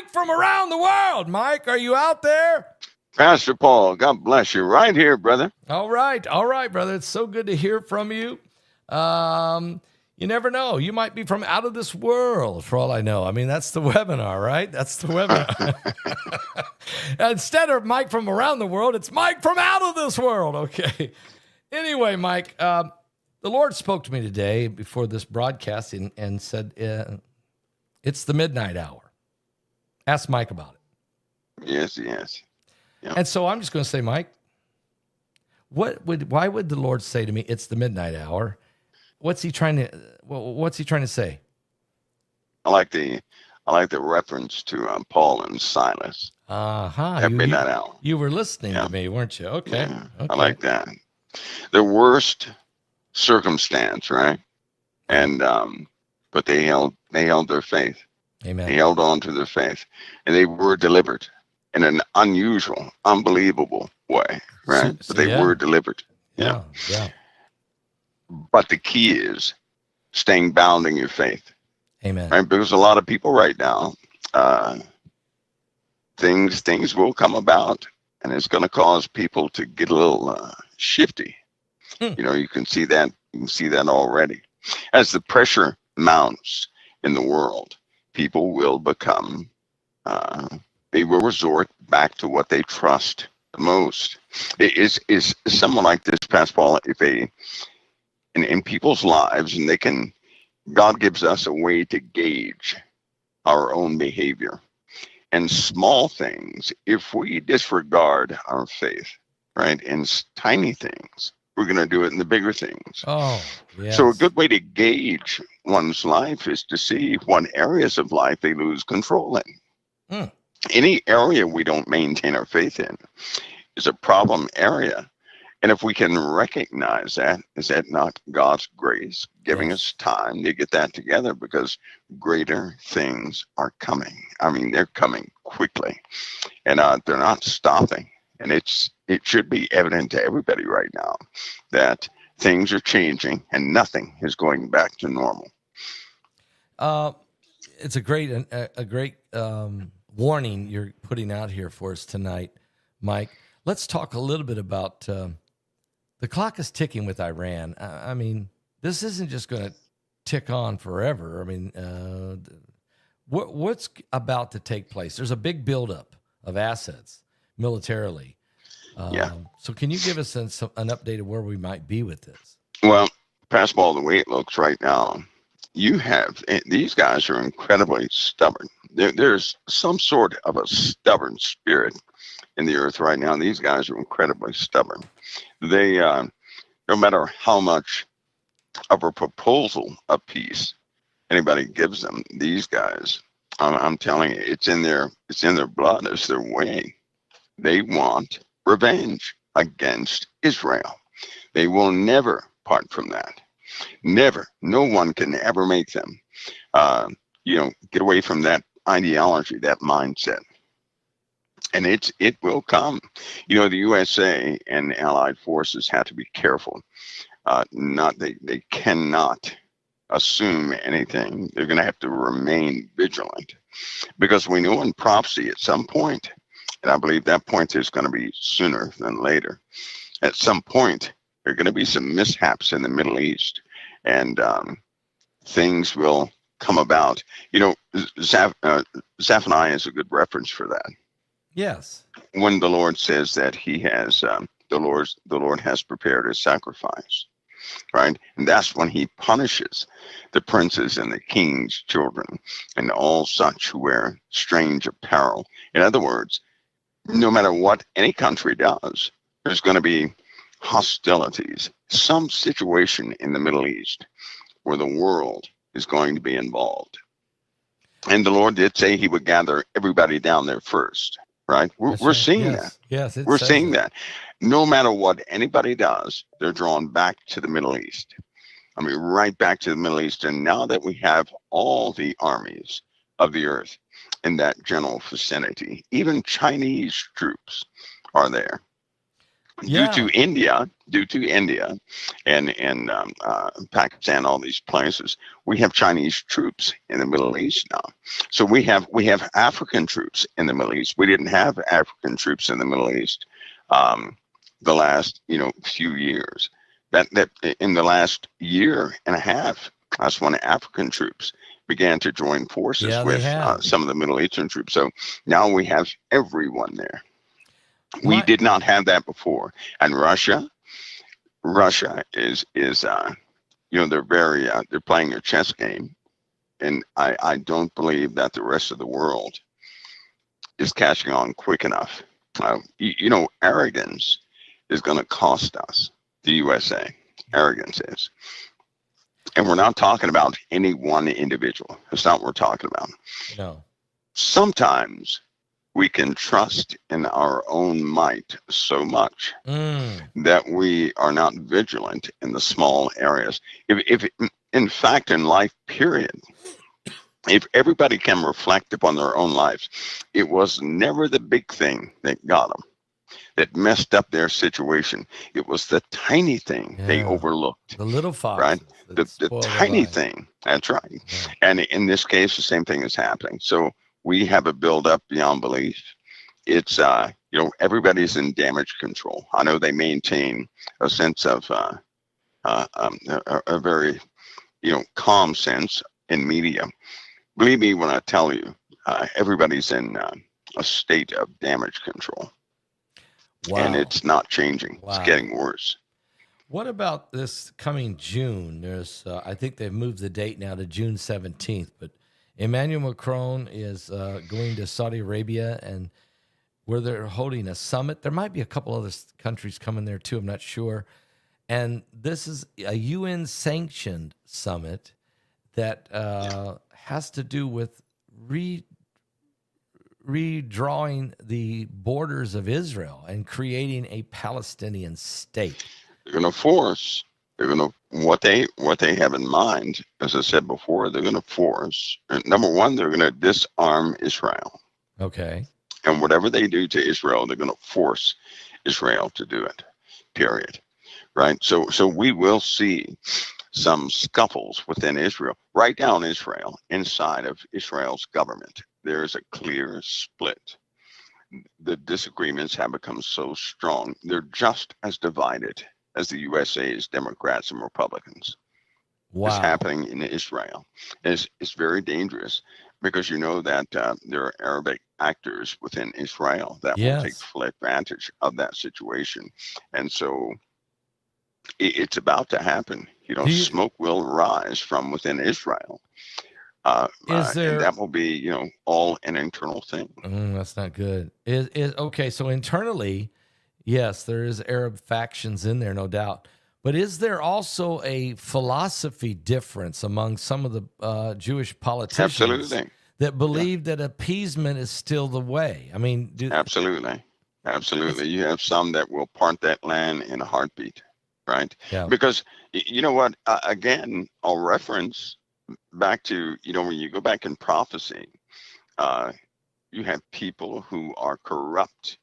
Mike from around the world. Mike, are you out there? Pastor Paul, God bless you. Right here, brother. All right, brother. It's so good to hear from you. You never know. You might be from out of this world, for all I know. I mean, that's the webinar, right? That's the webinar. Instead of Mike from around the world, it's Mike from out of this world. Okay. Anyway, Mike, the Lord spoke to me today before this broadcast and said, it's the midnight hour. Ask Mike about it. Yes. Yeah. And so I'm just going to say, Mike, why would the Lord say to me, it's the midnight hour? What's he trying to say? I like the reference to Paul and Silas. At midnight hour. You were listening to me, weren't you? Okay. Yeah, okay. I like that. The worst circumstance, right? And but they held their faith. Amen. They held on to their faith, and they were delivered in an unusual, unbelievable way, right? But they were delivered. Yeah. But the key is staying bound in your faith. Amen. Right? Because a lot of people right now, things will come about, and it's going to cause people to get a little shifty. You know, you can see that. You can see that already. As the pressure mounts in the world, people will become. They will resort back to what they trust the most. Is someone like this, Pastor Paul? If in people's lives, and God gives us a way to gauge our own behavior. And small things, if we disregard our faith, right, in tiny things, we're going to do it in the bigger things. Oh, yes. So a good way to gauge one's life is to see what areas of life they lose control in. Any area we don't maintain our faith in is a problem area. And if we can recognize that, is that not God's grace giving us time to get that together? Because greater things are coming. I mean, they're coming quickly, and they're not stopping. And it should be evident to everybody right now that things are changing and nothing is going back to normal. It's a great warning you're putting out here for us tonight, Mike. Let's talk a little bit about the clock is ticking with Iran. I mean, this isn't just going to tick on forever. I mean, what's about to take place? There's a big buildup of assets militarily. So can you give us an update of where we might be with this? Well, Pastor Paul, the way it looks right now, these guys are incredibly stubborn. There's some sort of a stubborn spirit in the earth right now. These guys are incredibly stubborn. They, no matter how much of a proposal of peace anybody gives them, these guys, I'm telling you, it's in their blood. It's their way. They want revenge against Israel. They will never part from that. Never. No one can ever make them, get away from that ideology, that mindset. And it will come. You know, the USA and allied forces have to be careful. They cannot assume anything. They're going to have to remain vigilant, because we know in prophecy at some point, and I believe that point is going to be sooner than later. At some point, there are going to be some mishaps in the Middle East, and things will come about. You know, Zephaniah is a good reference for that. Yes. When the Lord says that He has, the Lord has prepared a sacrifice, right? And that's when He punishes the princes and the king's children and all such who wear strange apparel. In other words, no matter what any country does, there's going to be hostilities, some situation in the Middle East where the world is going to be involved. And the Lord did say He would gather everybody down there first. Right? We're seeing that. Yes, we're seeing that. No matter what anybody does, they're drawn back to the Middle East. I mean, right back to the Middle East. And now that we have all the armies of the earth in that general vicinity, even Chinese troops are there. Yeah. Due to India, and Pakistan, all these places, we have Chinese troops in the Middle East now. So we have African troops in the Middle East. We didn't have African troops in the Middle East the last few years. That in the last year and a half, that's when African troops began to join forces Yeah, they with have. some of the Middle Eastern troops. So now we have everyone there. We My did not have that before. And Russia is they're playing a chess game, and I don't believe that the rest of the world is catching on quick enough. Arrogance is going to cost us, the USA. Arrogance is. And we're not talking about any one individual. That's not what we're talking about. no. Sometimes we can trust in our own might so much Mm. that we are not vigilant in the small areas. If in fact, in life, period, if everybody can reflect upon their own lives, it was never the big thing that got them, that messed up their situation. It was the tiny thing they Yeah. overlooked, The little right? foxes that The spoil the tiny vine. thing. That's right. Yeah. And in this case, the same thing is happening. So we have a buildup beyond belief. It's everybody's in damage control. I know they maintain a sense of a very calm sense in media. Believe me when I tell you, everybody's in a state of damage control, and Wow. it's not changing. It's Wow. getting worse. What about this coming June? There's, I think they've moved the date now to June 17th, but Emmanuel Macron is going to Saudi Arabia and where they're holding a summit. There might be a couple other countries coming there too. I'm not sure. And this is a UN sanctioned summit that has to do with redrawing the borders of Israel and creating a Palestinian state. They're going to force. They're going to what they have in mind. As I said before, they're going to force. Number one, they're going to disarm Israel, Okay. and whatever they do to Israel, they're going to force Israel to do it. Period. Right. So we will see some scuffles within Israel, right down Israel, inside of Israel's government. There is a clear split. The disagreements have become so strong. They're just as divided as the USA's Democrats and Republicans. Is Wow. happening in Israel. It's very dangerous because you know that there are Arabic actors within Israel that will take Yes. full advantage of that situation. And so it's about to happen. Do you, Smoke will rise from within Israel, is and there that will be, all an internal thing. that's not good. Is okay, so internally, yes, there is Arab factions in there, no doubt. But is there also a philosophy difference among some of the Jewish politicians Absolutely, that yeah, believe that appeasement is still the way? I mean, absolutely, it's absolutely. You have some that will part that land in a heartbeat, right? yeah, Because you know what? Again, I'll reference back to when you go back in prophecy, uh, you have people who are corrupt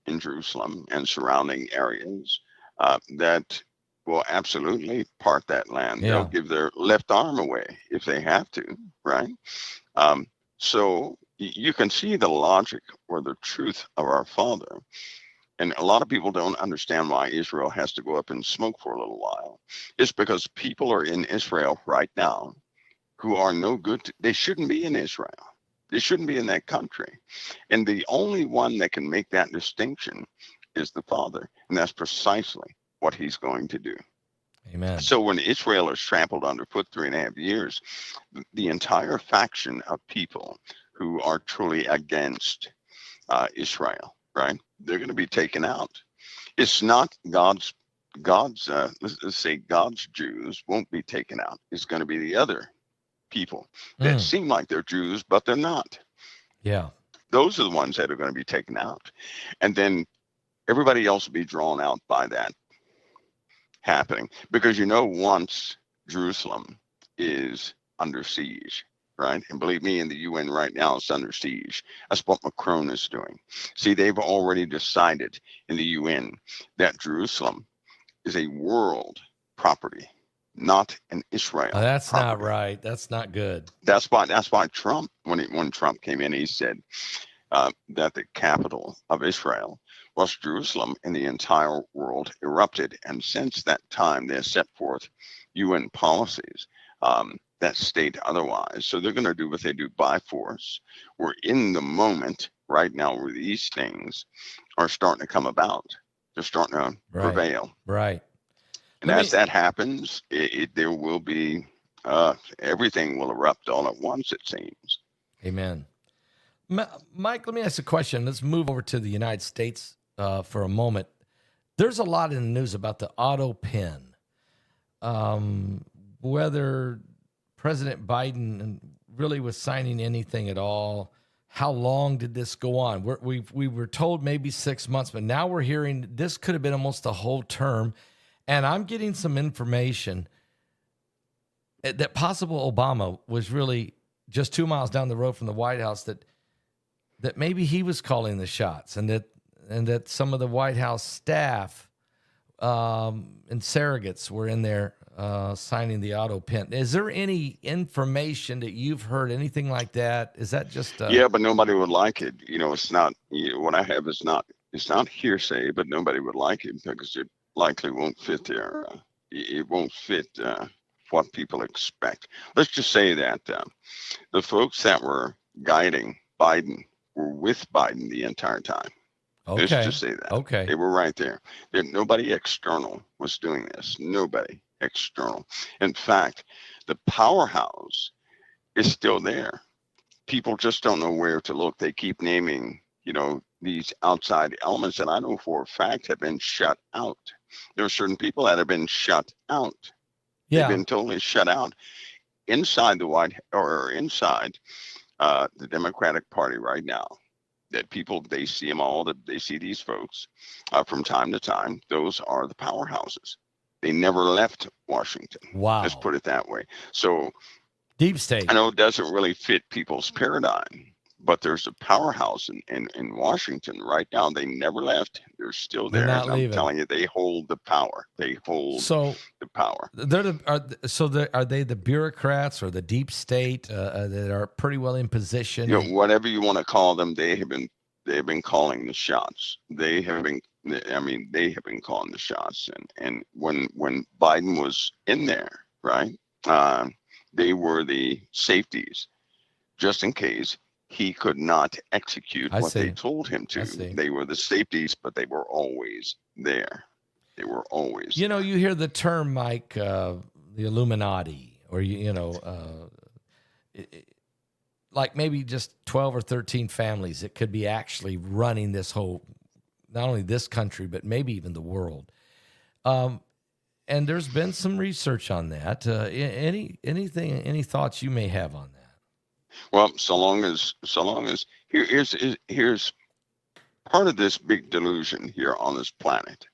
in Jerusalem and surrounding areas that will absolutely part that land. They'll yeah. give their left arm away if they have to, right? Um, so you can see the logic or the truth of our Father. And a lot of people don't understand why Israel has to go up in smoke for a little while. It's because people are in Israel right now who are no good. They shouldn't be in Israel. They shouldn't be in that country. And the only one that can make that distinction is the Father. And that's precisely what he's going to do. Amen. So when Israel is trampled underfoot 3.5 years, the entire faction of people who are truly against Israel, right? They're going to be taken out. It's not let's say God's Jews won't be taken out. It's going to be the other people that Mm, seem like they're Jews, but they're not. yeah. Those are the ones that are going to be taken out. And then everybody else will be drawn out by that happening because once Jerusalem is under siege, right? And believe me, in the UN right now, it's under siege. That's what Macron is doing. See, they've already decided in the UN that Jerusalem is a world property, not an Oh, Israel that's not property. right. That's not good. That's why Trump, when Trump came in, he said that the capital of Israel was Jerusalem, and the entire world erupted. And since that time, they have set forth UN policies that state otherwise. So they're going to do what they do by force. We're in the moment right now where these things are starting to come about. They're starting to Right. prevail. Right. And Let as me, that happens, there will be everything will erupt all at once, it seems. amen. Mike, let me ask a question. Let's move over to the United States for a moment. There's a lot in the news about the auto pen. Whether President Biden really was signing anything at all. How long did this go on? We were told maybe 6 months, but now we're hearing this could have been almost a whole term. And I'm getting some information that possible Obama was really just 2 miles down the road from the White House, that maybe he was calling the shots, and that some of the White House staff and surrogates were in there signing the auto pen. Is there any information that you've heard, anything like that? Is that just Yeah, but nobody would like it. It's not. What I have is not. It's not hearsay, but nobody would like it because it likely won't fit their. It won't fit what people expect. Let's just say that the folks that were guiding Biden were with Biden the entire time. Let's okay? just say that Okay, they were right there. Nobody external was doing this. Nobody external. In fact, the powerhouse is still there. People just don't know where to look. They keep naming, these outside elements that I know for a fact have been shut out. There are certain people that have been shut out. They've yeah, been totally shut out inside the White or inside the Democratic Party right now. That people, they see them all. That they see these folks from time to time. Those are the powerhouses. They never left Washington. Let's wow, put it that way. So deep I state. know it doesn't really fit people's paradigm, but there's a powerhouse in Washington right now. They never left. They're still They're there. not And I'm leaving. telling you, they hold the power. They hold So the power. are they the bureaucrats or the deep state that are pretty well in position? Whatever you want to call them, they've been calling the shots. They have been calling the shots. And when Biden was in there, right? They were the safeties just in case he could not execute I what they see. told him I to. see. They were the safeties, but they were always there. They were always there. You hear the term, Mike, the Illuminati, or like maybe just 12 or 13 families that could be actually running this whole, not only this country, but maybe even the world. And there's been some research on that. Any thoughts you may have on that? Well, so long as here's part of this big delusion here on this planet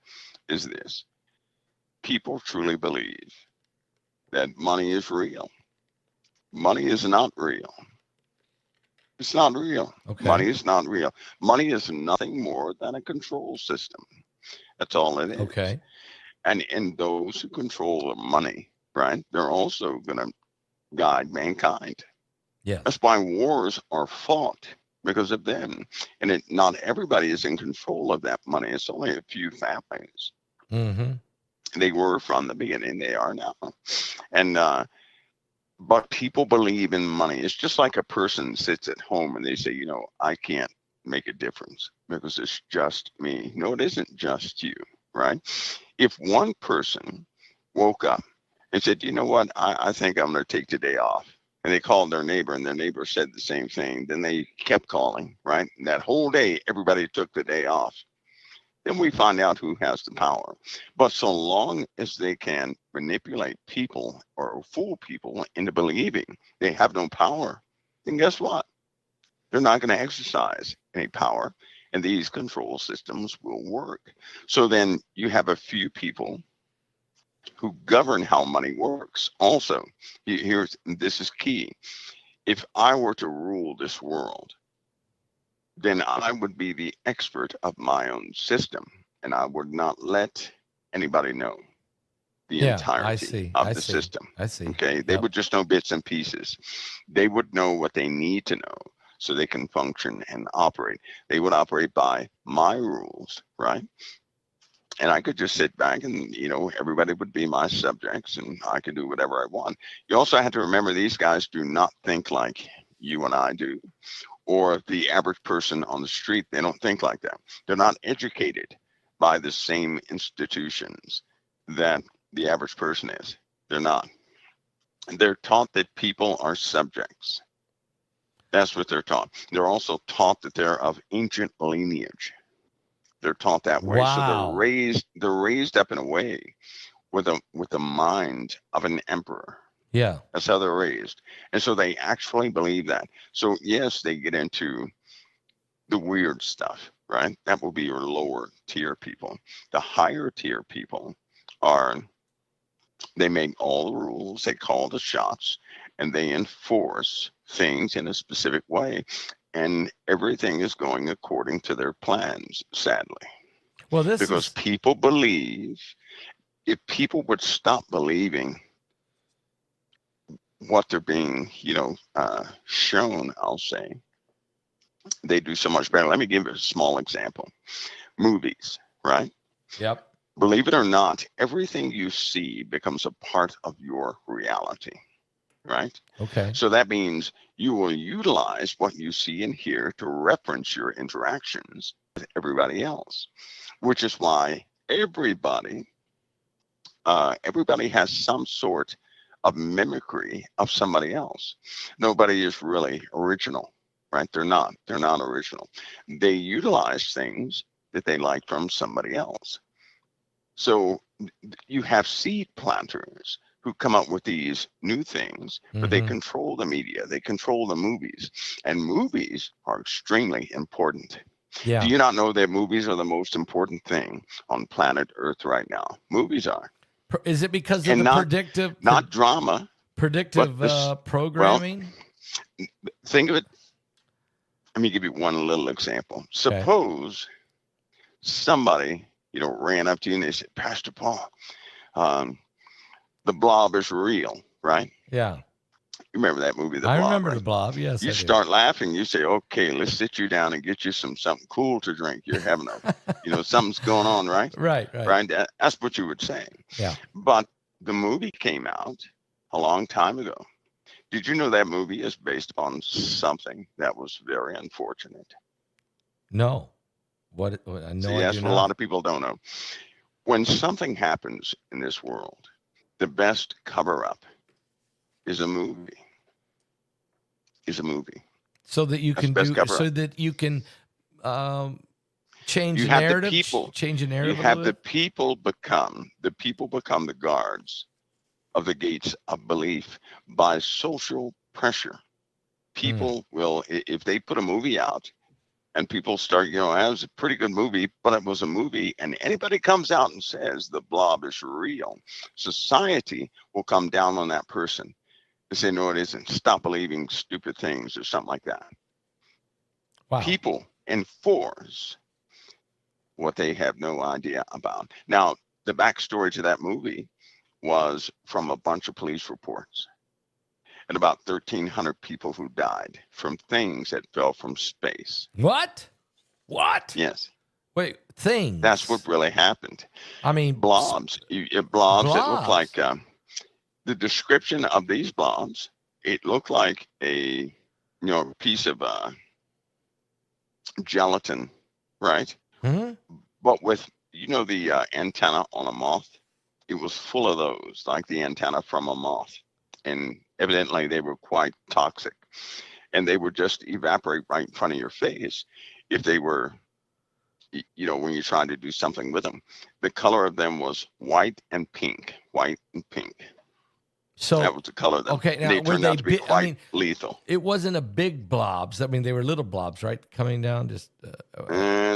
is this: people truly believe that money is real. Money is not real. It's not real. Okay. Money is not real. Money is nothing more than a control system. That's all it is. Okay. And those who control the money, right? They're also going to guide mankind. Yes. That's why wars are fought because of them. And not everybody is in control of that money. It's only a few families. Mm-hmm. They were from the beginning. They are now. And but people believe in money. It's just like a person sits at home and they say, I can't make a difference because it's just me. No, it isn't just you, right? If one person woke up and said, you know what, I think I'm going to take the day off. And they called their neighbor, and their neighbor said the same thing. Then they kept calling, right? And that whole day, everybody took the day off. Then we find out who has the power. But so long as they can manipulate people or fool people into believing they have no power, then guess what? They're not going to exercise any power, and these control systems will work. So then you have a few people who govern how money works. Also, this is key. if I were to rule this world, then I would be the expert of my own system, and I would not let anybody know the Yeah, I entirety see. of I the see. system. I see. Okay, they Yep. would just know bits and pieces. They would know what they need to know so they can function and operate. They would operate by my rules, right? And I could just sit back and, everybody would be my subjects and I could do whatever I want. You also have to remember these guys do not think like you and I do, or the average person on the street. They don't think like that. They're not educated by the same institutions that the average person is. They're not. They're taught that people are subjects. That's what they're taught. They're also taught that they're of ancient lineage. They're taught that way. So Wow. they're raised up in a way with the mind of an emperor. Yeah. That's how they're raised. And so they actually believe that. So yes, they get into the weird stuff, right? That will be your lower tier people. The higher tier people are, they make all the rules, they call the shots, and they enforce things in a specific way. And everything is going according to their plans, sadly, Well, this because is people believe, if people would stop believing what they're being, shown, I'll say, they do so much better. Let me give you a small example. Movies, right? yep. Believe it or not, everything you see becomes a part of your reality, right? Okay. So that means you will utilize what you see and hear to reference your interactions with everybody else, which is why everybody has some sort of mimicry of somebody else. Nobody is really original, right? They're not original. They utilize things that they like from somebody else. So you have seed planters who come up with these new things, but they Mm-hmm. control the media, they control the movies, and movies are extremely important. Do Yeah. you not know that movies are the most important thing on planet Earth right now? Movies are, Is it because of and the not drama, but predictive this. Well, programming? think of it. Let me give you one little example. Okay. Suppose somebody, ran up to you and they said, "Pastor Paul, um, the blob is real," right? Yeah. You remember that movie, The I Blob, remember the right? blob. Yes, You I do. start laughing. You say, "Okay, let's sit you down and get you something cool to drink. You're having something's going on, right?" Right. Right. Right? That's what you would say. Yeah. But the movie came out a long time ago. Did you know that movie is based on something that was very unfortunate? No. No, See, I that's do what a lot not. of people don't know. When something happens in this world, the best cover up is a movie. Is a movie. So that you That's can the best do, cover so up. that you can um, change You the have the narrative, people. change the You narrative a have little the bit. people become the guards of the gates of belief by social pressure. Hmm. People will, if they put a movie out and people start, "That was a pretty good movie, but it was a movie," and anybody comes out and says the blob is real, society will come down on that person and say, "No, it isn't. Stop believing stupid things," or something like that. Wow. People enforce what they have no idea about. Now, the backstory to that movie was from a bunch of police reports and about 1,300 people who died from things that fell from space. What? What? Yes, Wait, that's what things. really happened. I mean, Blobs that look blobs. like, the description of these blobs. It looked like a piece of gelatin, right? Hmm? But with the antenna on a moth, it was full of those, like the antenna from a moth, and evidently they were quite toxic, and they would just evaporate right in front of your face if they were, when you tried to do something with them. The color of them was white and pink, white and pink. That So, was the color of them. okay, And now they were turned they out to be big? I quite mean, lethal. it wasn't a big blobs. I mean, they were little blobs, right? Coming down, just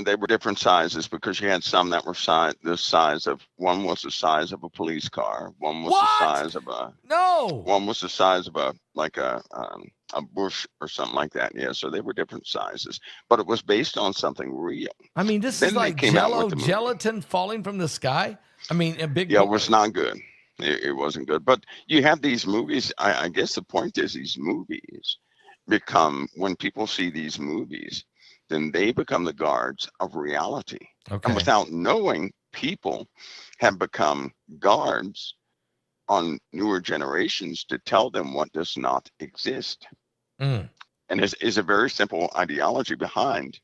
and they were different sizes because you had some that were the size of, one was the size of a police car, one was the What? size of a No. one was the size of a bush or something like that. Yeah, so they were different sizes, but it was based on something real. I mean, this is Then they like came out with Jello the movie. gelatin falling from the sky. I mean, a big. Yeah, it was not good. It wasn't good. But you have these movies. I guess the point is these movies become, when people see these movies, then they become the guards of reality. Okay. And without knowing, people have become guards on newer generations to tell them what does not exist. Mm. And is a very simple ideology behind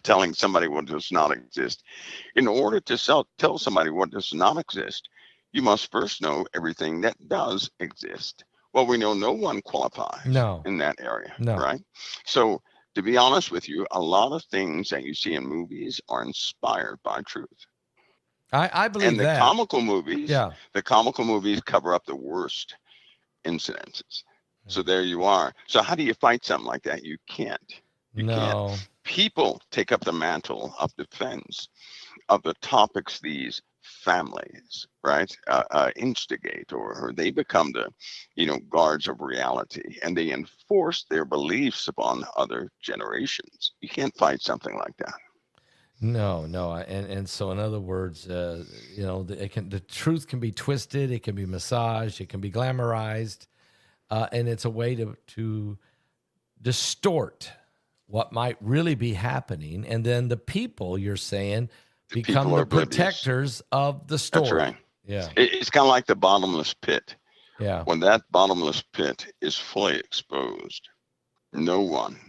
telling somebody what does not exist. In order to tell somebody what does not exist, you must first know everything that does exist. Well, we know no one qualifies in that area, right? So, to be honest with you, a lot of things that you see in movies are inspired by truth. I believe and the that. comical movies, Yeah. the comical movies cover up the worst incidences. So there you are. So how do you fight something like that? You can't. You can't. People take up the mantle of defense of the topics these families, right, instigate, or they become the, guards of reality, and they enforce their beliefs upon other generations. You can't fight something like that. No, and so in other words, the truth can be twisted, it can be massaged, it can be glamorized, and it's a way to distort what might really be happening, and then the people, you're saying, become the protectors of the story. That's right. Yeah, it's kind of like the bottomless pit. Yeah. When that bottomless pit is fully exposed, no one,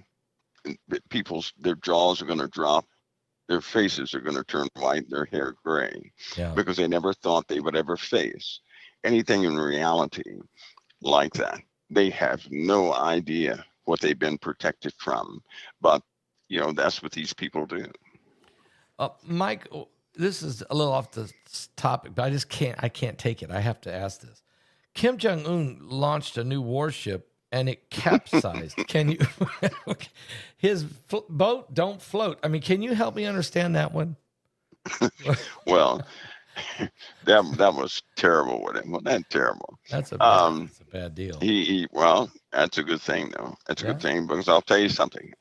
their jaws are going to drop. Their faces are going to turn white, their hair gray, because they never thought they would ever face anything in reality like that. They have no idea what they've been protected from, but that's what these people do. Mike, this is a little off the topic, but I can't take it. I have to ask this. Kim Jong-un launched a new warship and it capsized. Can you? His boat don't float. I mean, can you help me understand that one? Well, that was terrible with him. Well, that's terrible. That's a bad deal. Well, that's a good thing though. That's a good thing, because I'll tell you something.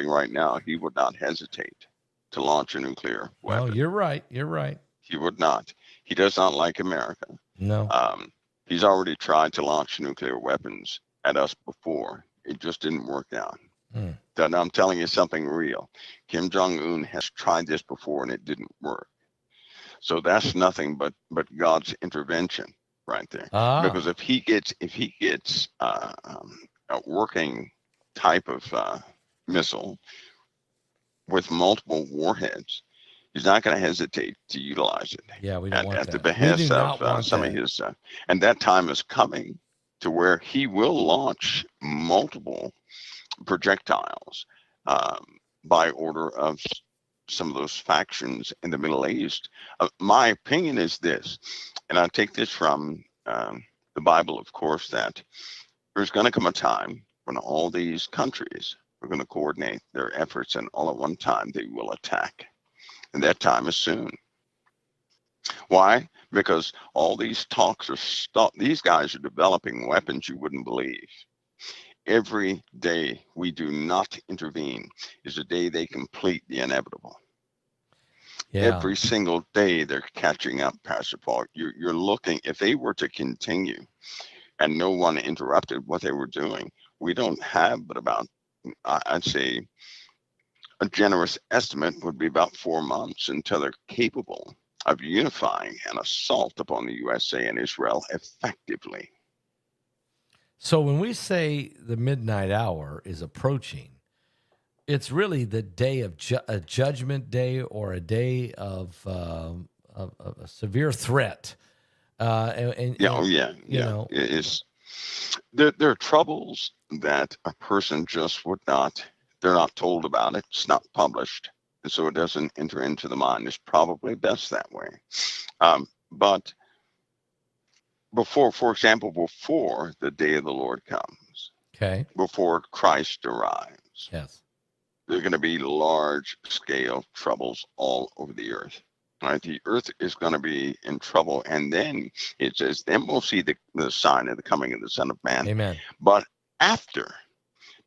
Right now. He would not hesitate to launch a nuclear weapon. No, you're right. You're right. He would not. He does not like America. No. He's already tried to launch nuclear weapons at us before. It just didn't work out. And I'm telling you something real. Kim Jong-un has tried this before and it didn't work. So that's nothing but God's intervention right there. Because if he gets a working type of missile with multiple warheads, he's not going to hesitate to utilize it. Yeah, we don't want at that. the behest of some of his, and that time is coming to where he will launch multiple projectiles by order of some of those factions in the Middle East. My opinion is this, and I take this from the Bible, of course, that there's going to come a time when all these countries are going to coordinate their efforts, and all at one time they will attack. And that time is soon. Why? Because all these talks are these guys are developing weapons you wouldn't believe. Every day we do not intervene is the day they complete the inevitable. Yeah. Every single day they're catching up, Pastor Paul. You're looking, if they were to continue and no one interrupted what they were doing, we don't have but about, I'd say, a generous estimate would be about 4 months until they're capable of unifying an assault upon the USA and Israel effectively. So when we say the midnight hour is approaching, it's really the day of a judgment day, or a day of a severe threat. You know, there are troubles that a person just would not. They're not told about it. It's not published, and so it doesn't enter into the mind. It's probably best that way. But for example, before the day of the Lord comes, okay, before Christ arrives, yes, There are going to be large scale troubles all over the earth. Right? The earth is going to be in trouble. And then it says, then we'll see the sign of the coming of the Son of Man. Amen. But after,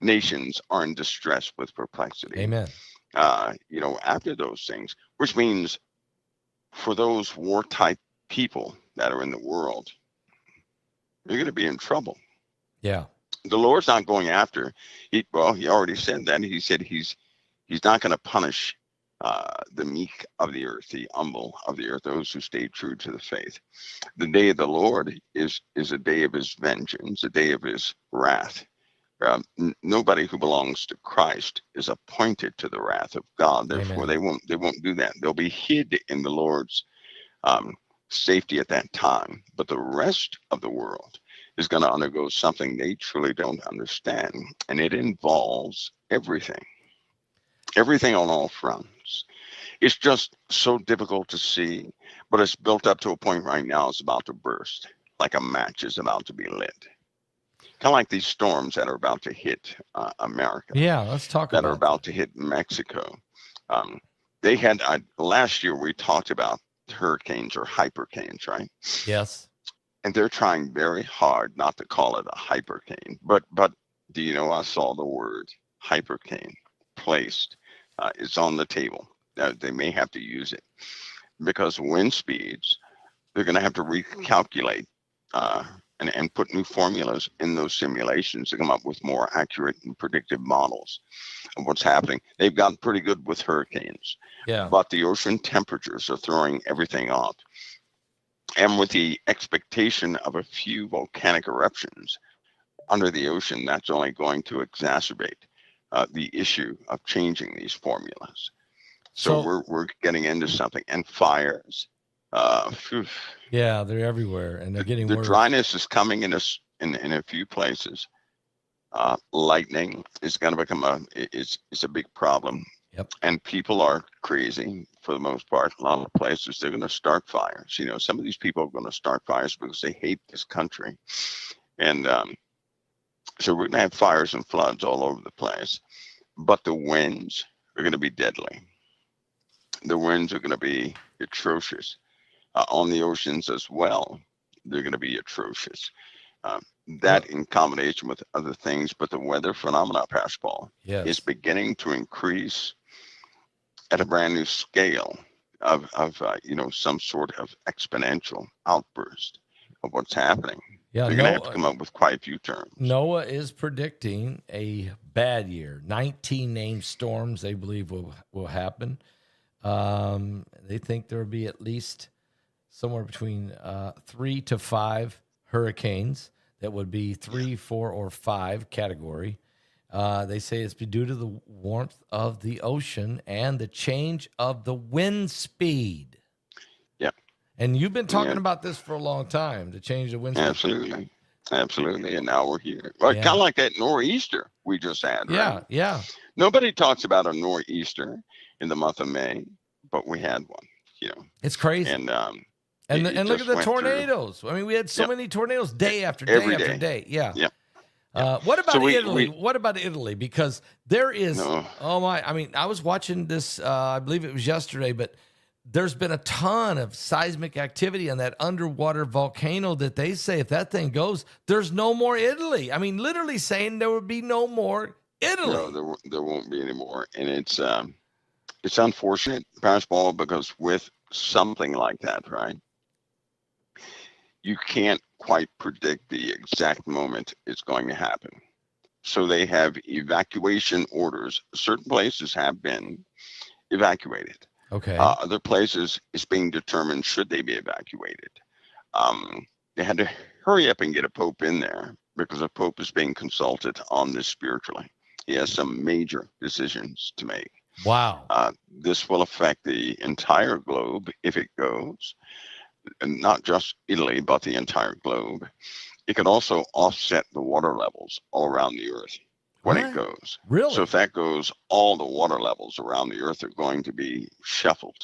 nations are in distress with perplexity. Amen. After those things, which means for those war type people that are in the world, you're going to be in trouble. Yeah. The Lord's not going after. He already said that. He said he's not going to punish the meek of the earth, the humble of the earth, those who stay true to the faith. The day of the Lord is a day of his vengeance, a day of his wrath. Nobody who belongs to Christ is appointed to the wrath of God. Therefore, Amen. they won't do that. They'll be hid in the Lord's safety at that time. But the rest of the world is going to undergo something they truly don't understand, and it involves everything on all fronts. It's just so difficult to see, but it's built up to a point right now. It's about to burst, like a match is about to be lit. Kind of like these storms that are about to hit America. Yeah, let's talk that about are about to hit Mexico. They had last year we talked about hurricanes or hypercanes, right? Yes. And they're trying very hard not to call it a hypercane. But do you know I saw the word hypercane placed? It's on the table. They may have to use it because wind speeds. They're going to have to recalculate and put new formulas in those simulations to come up with more accurate and predictive models of what's happening. They've gotten pretty good with hurricanes, but the ocean temperatures are throwing everything off. And with the expectation of a few volcanic eruptions under the ocean, that's only going to exacerbate the issue of changing these formulas. So we're getting into something. And fires. Yeah, they're everywhere, and they're getting worse. The dryness is coming in a few places. Lightning is going to become it's a big problem. Yep. And people are crazy for the most part. A lot of places they're going to start fires. Some of these people are going to start fires because they hate this country, and so we're going to have fires and floods all over the place. But the winds are going to be deadly. The winds are going to be atrocious. On the oceans as well, they're going to be atrocious. That in combination with other things, but the weather phenomena, Pastor Paul, is beginning to increase at a brand new scale of some sort of exponential outburst of what's happening. Yeah, they're going to have to come up with quite a few terms. NOAA is predicting a bad year. 19 named storms they believe will happen. They think there will be at least somewhere between 3 to 5 hurricanes that would be 3, 4, or 5 category. They say it's due to the warmth of the ocean and the change of the wind speed. Yeah. And you've been talking about this for a long time, to change the wind speed. Absolutely. And now we're here. Well, kind of like that nor'easter we just had, right? Yeah. Nobody talks about a nor'easter in the month of May, but we had one, It's crazy. And look at the tornadoes. I mean, we had so many tornadoes day after day after day. Yeah. What about Italy? What about Italy? Because there is, I was watching this, I believe it was yesterday, but there's been a ton of seismic activity on that underwater volcano that they say if that thing goes, there's no more Italy. I mean, literally saying there would be no more Italy. No, there won't be any more. And it's unfortunate, Pastor Paul, because with something like that, right, you can't quite predict the exact moment it's going to happen. So they have evacuation orders. Certain places have been evacuated. Okay. Other places, it's being determined should they be evacuated. They had to hurry up and get a pope in there because a pope is being consulted on this spiritually. He has some major decisions to make. Wow. This will affect the entire globe if it goes. And not just Italy, but the entire globe. It could also offset the water levels all around the earth when it goes. Really? So if that goes, all the water levels around the earth are going to be shuffled.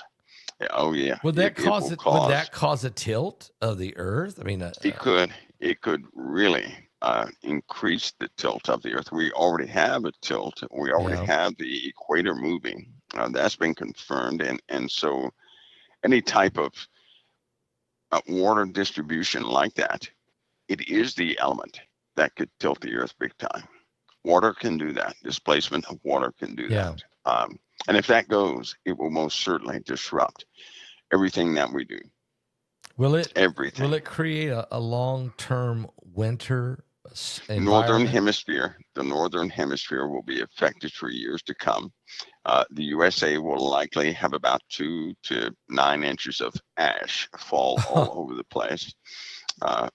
Oh yeah. Would that cause a tilt of the earth? I mean, it could really increase the tilt of the Earth. We already have a tilt. We already Yeah. have the equator moving. That's been confirmed, and so any type of water distribution like that, it is the element that could tilt the Earth big time. Water can do that. Displacement of water can do Yeah. that. And if that goes, it will most certainly disrupt everything that we do. Will it Everything. create a long-term winter Northern environment? hemisphere, the northern hemisphere will be affected for years to come. The USA will likely have about 2 to 9 inches of ash fall all over the place, and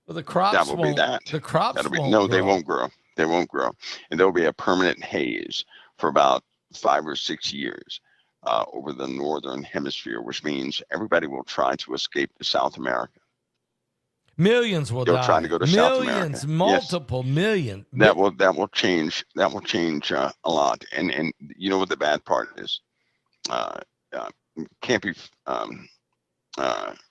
Well, that will be that. the crops That'll be won't no, they won't grow. grow. They won't grow, and there'll be a permanent haze for about 5 or 6 years over the northern hemisphere, which means everybody will try to escape to South America. Millions will They'll try to die. go to South Millions, America. Yes, multiple million. that will change a lot. And you know what the bad part is? Uh, uh, can't be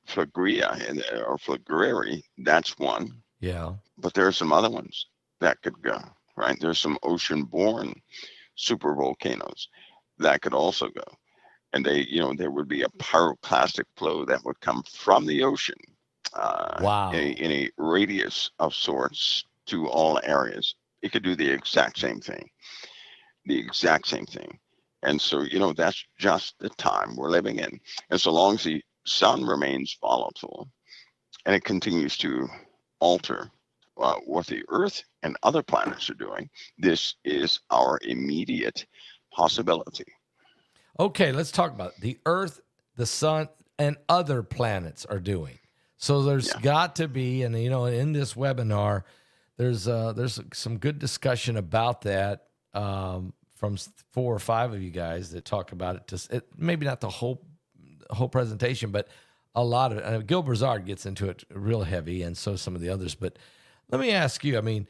Flagria or Flagreri. That's one, Yeah. but there are some other ones that could go. Right, there's some ocean-borne super volcanoes that could also go, and there would be a pyroclastic flow that would come from the ocean Wow. in a radius of sorts to all areas. It could do the exact same thing, the exact same thing. And so, that's just the time we're living in. And so long as the sun remains volatile and it continues to alter what the Earth and other planets are doing, this is our immediate possibility. Okay, let's talk about it. The Earth, the sun, and other planets are doing. So there's Yeah. got to be, and in this webinar, there's some good discussion about that from 4 or 5 of you guys that talk about it. Just maybe not the whole presentation, but a lot of it. Gil Brazard gets into it real heavy, and so some of the others. But let me ask you. I mean,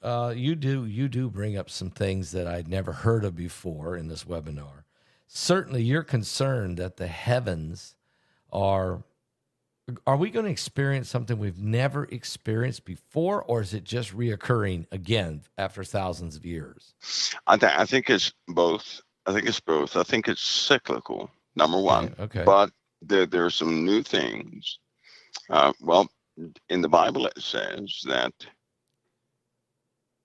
you do bring up some things that I'd never heard of before in this webinar. Certainly, you're concerned that the heavens are we going to experience something we've never experienced before, or is it just reoccurring again after thousands of years? I think it's both. I think it's both. I think it's cyclical, number one. Okay. But there are some new things. Well, in the Bible, it says that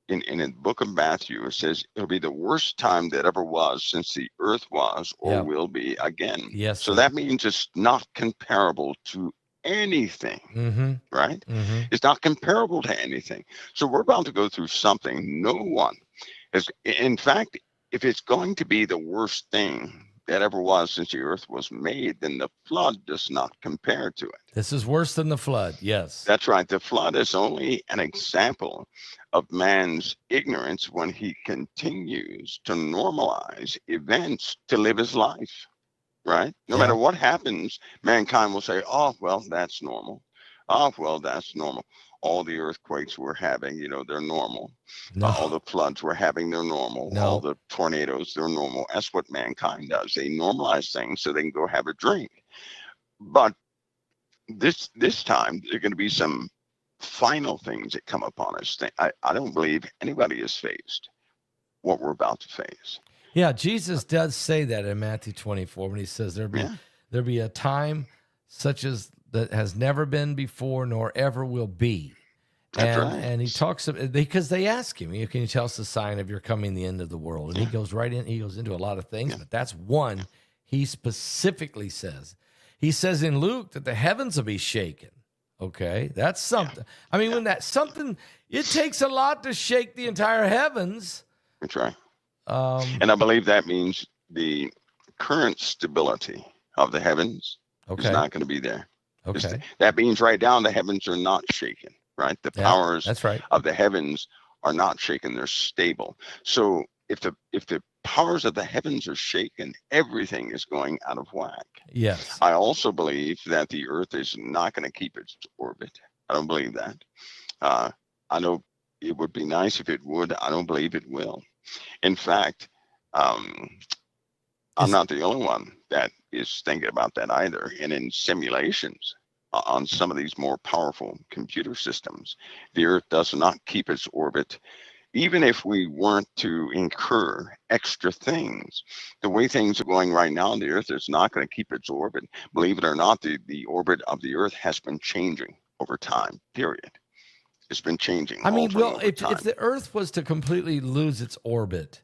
in the book of Matthew, it says it'll be the worst time that ever was since the earth was or Yeah. will be again. Yes, So sir. that means it's not comparable to anything, Mm-hmm. right? Mm-hmm. It's not comparable to anything. So we're about to go through something no one is. In fact, if it's going to be the worst thing that ever was since the earth was made, then the flood does not compare to it. This is worse than the flood. Yes. That's right. The flood is only an example of man's ignorance when he continues to normalize events to live his life, right? No matter what happens, mankind will say, oh, well, that's normal. Oh, well, that's normal. All the earthquakes we're having, they're normal. No. All the floods we're having, they're normal. No. All the tornadoes, they're normal. That's what mankind does. They normalize things so they can go have a drink. But this time, there are going to be some final things that come upon us. I don't believe anybody has faced what we're about to face. Yeah, Jesus does say that in Matthew 24 when he says there'll be a time such as that has never been before nor ever will be. That's right. And he talks because they ask him, can you tell us the sign of your coming, the end of the world? And he goes into a lot of things, but that's one he specifically says. He says in Luke that the heavens will be shaken. Okay, that's something. I mean, when that's something, it takes a lot to shake the entire heavens. That's right. And I believe that means the current stability of the heavens is not going to be there. Okay. That means right down the heavens are not shaken, right? The powers that's right. of the heavens are not shaken. They're stable. So if the powers of the heavens are shaken, everything is going out of whack. Yes. I also believe that the earth is not going to keep its orbit. I don't believe that. I know it would be nice if it would. I don't believe it will. In fact, I'm not the only one that is thinking about that either. And in simulations, on some of these more powerful computer systems. The Earth does not keep its orbit. Even if we weren't to incur extra things, the way things are going right now, the Earth is not going to keep its orbit. Believe it or not, the orbit of the Earth has been changing over time, period. It's been changing, I mean, altering well, over if time. the Earth was to completely lose its orbit,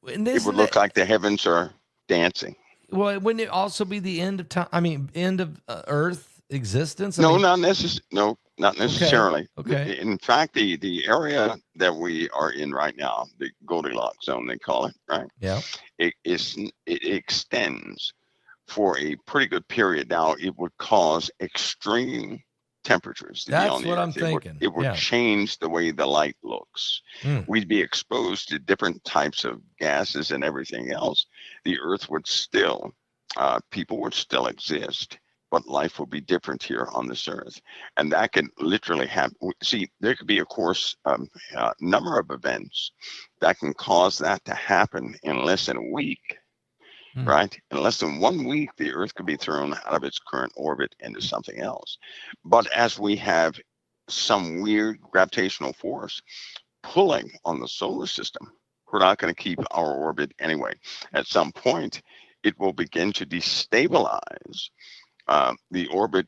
and It would isn't look it? like the heavens are dancing. Well, wouldn't it also be the end of time? I mean, end of Earth existence? I No, mean, not necessarily. No, not okay, necessarily. okay, In fact, the area that we are in right now, the Goldilocks zone, they call it, right? yeah, It extends for a pretty good period. Now, it would cause extreme temperatures to be on that's the what I'm Earth. thinking. It would Yeah. change the way the light looks. Mm. We'd be exposed to different types of gases and everything else. The Earth would still, people would still exist, but life will be different here on this Earth, and that could literally happen. See, there could be, of course, a number of events that can cause that to happen in less than a week, Mm. right? In less than 1 week, the Earth could be thrown out of its current orbit into something else. But as we have some weird gravitational force pulling on the solar system, we're not going to keep our orbit anyway. At some point, it will begin to destabilize the orbit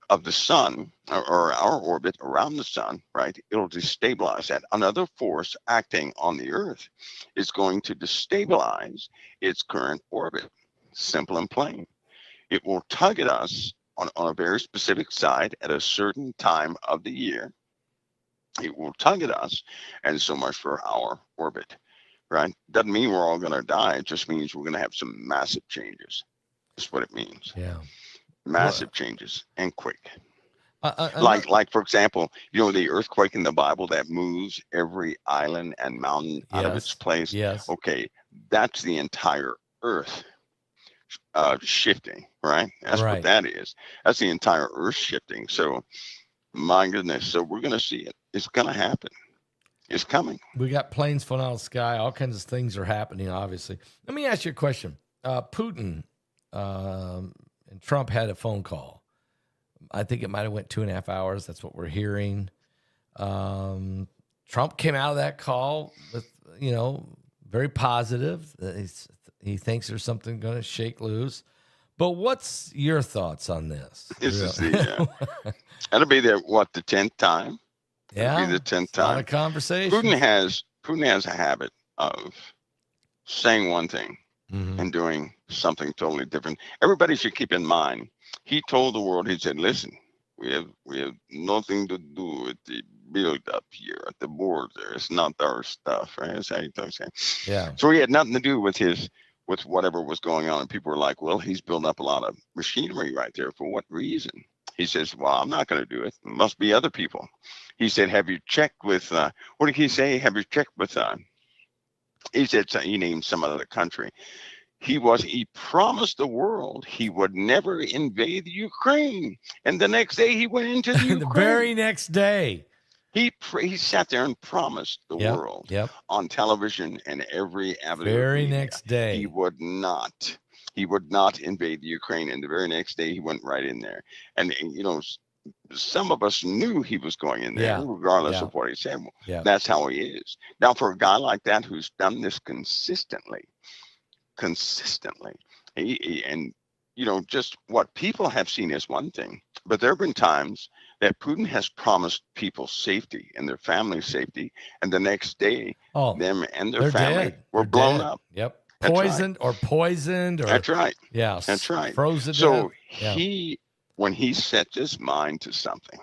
of the sun, or our orbit around the sun, right? It'll destabilize that. Another force acting on the Earth is going to destabilize its current orbit. Simple and plain. It will tug at us on a very specific side at a certain time of the year. It will tug at us, and so much for our orbit, right? Doesn't mean we're all going to die. It just means we're going to have some massive changes. That's what it means. Yeah. Well, Massive changes and quick. another, For example, the earthquake in the Bible that moves every island and mountain out of its yes, place. yes, Okay, that's the entire earth shifting, right? That's what right. that is. That's the entire earth shifting. So, my goodness. So we're going to see it. It's going to happen. It's coming. We got planes falling out of the sky. All kinds of things are happening, obviously. Let me ask you a question. Putin and Trump had a phone call. I think it might have went 2.5 hours. That's what we're hearing. Trump came out of that call with, very positive. He thinks there's something going to shake loose. But what's your thoughts on this? This is that'll be the 10th time? It'll be Yeah, the 10th it's a lot time. of conversations. Putin has a habit of saying one thing Mm-hmm. and doing something totally different. Everybody should keep in mind, he told the world, he said, listen, we have nothing to do with the build up here at the border. It's not our stuff, right? That's how he talks. Yeah. So he had nothing to do with whatever was going on. And people were like, well, he's building up a lot of machinery right there. For what reason? He says, well, I'm not going to do it. It must be other people. He said, have you checked with, what did he say? Have you checked with, he said, he named some other country. He promised the world he would never invade the Ukraine. And the next day he went into the The very Ukraine. next day. He sat there and promised the Yep. world Yep. on television and every avenue of Very media next day. he would not invade the Ukraine. And the very next day he went right in there. And some of us knew he was going in there, Yeah. regardless Yeah. of what he said. Yeah. That's how he is. Now, for a guy like that who's done this consistently, and just what people have seen is one thing, but there have been times that Putin has promised people safety and their family safety, and the next day them and their they're family dead. were They're blown dead. up. Yep. That's right. Poisoned or That's right. yeah, That's right. frozen to So death. when he sets his mind to something,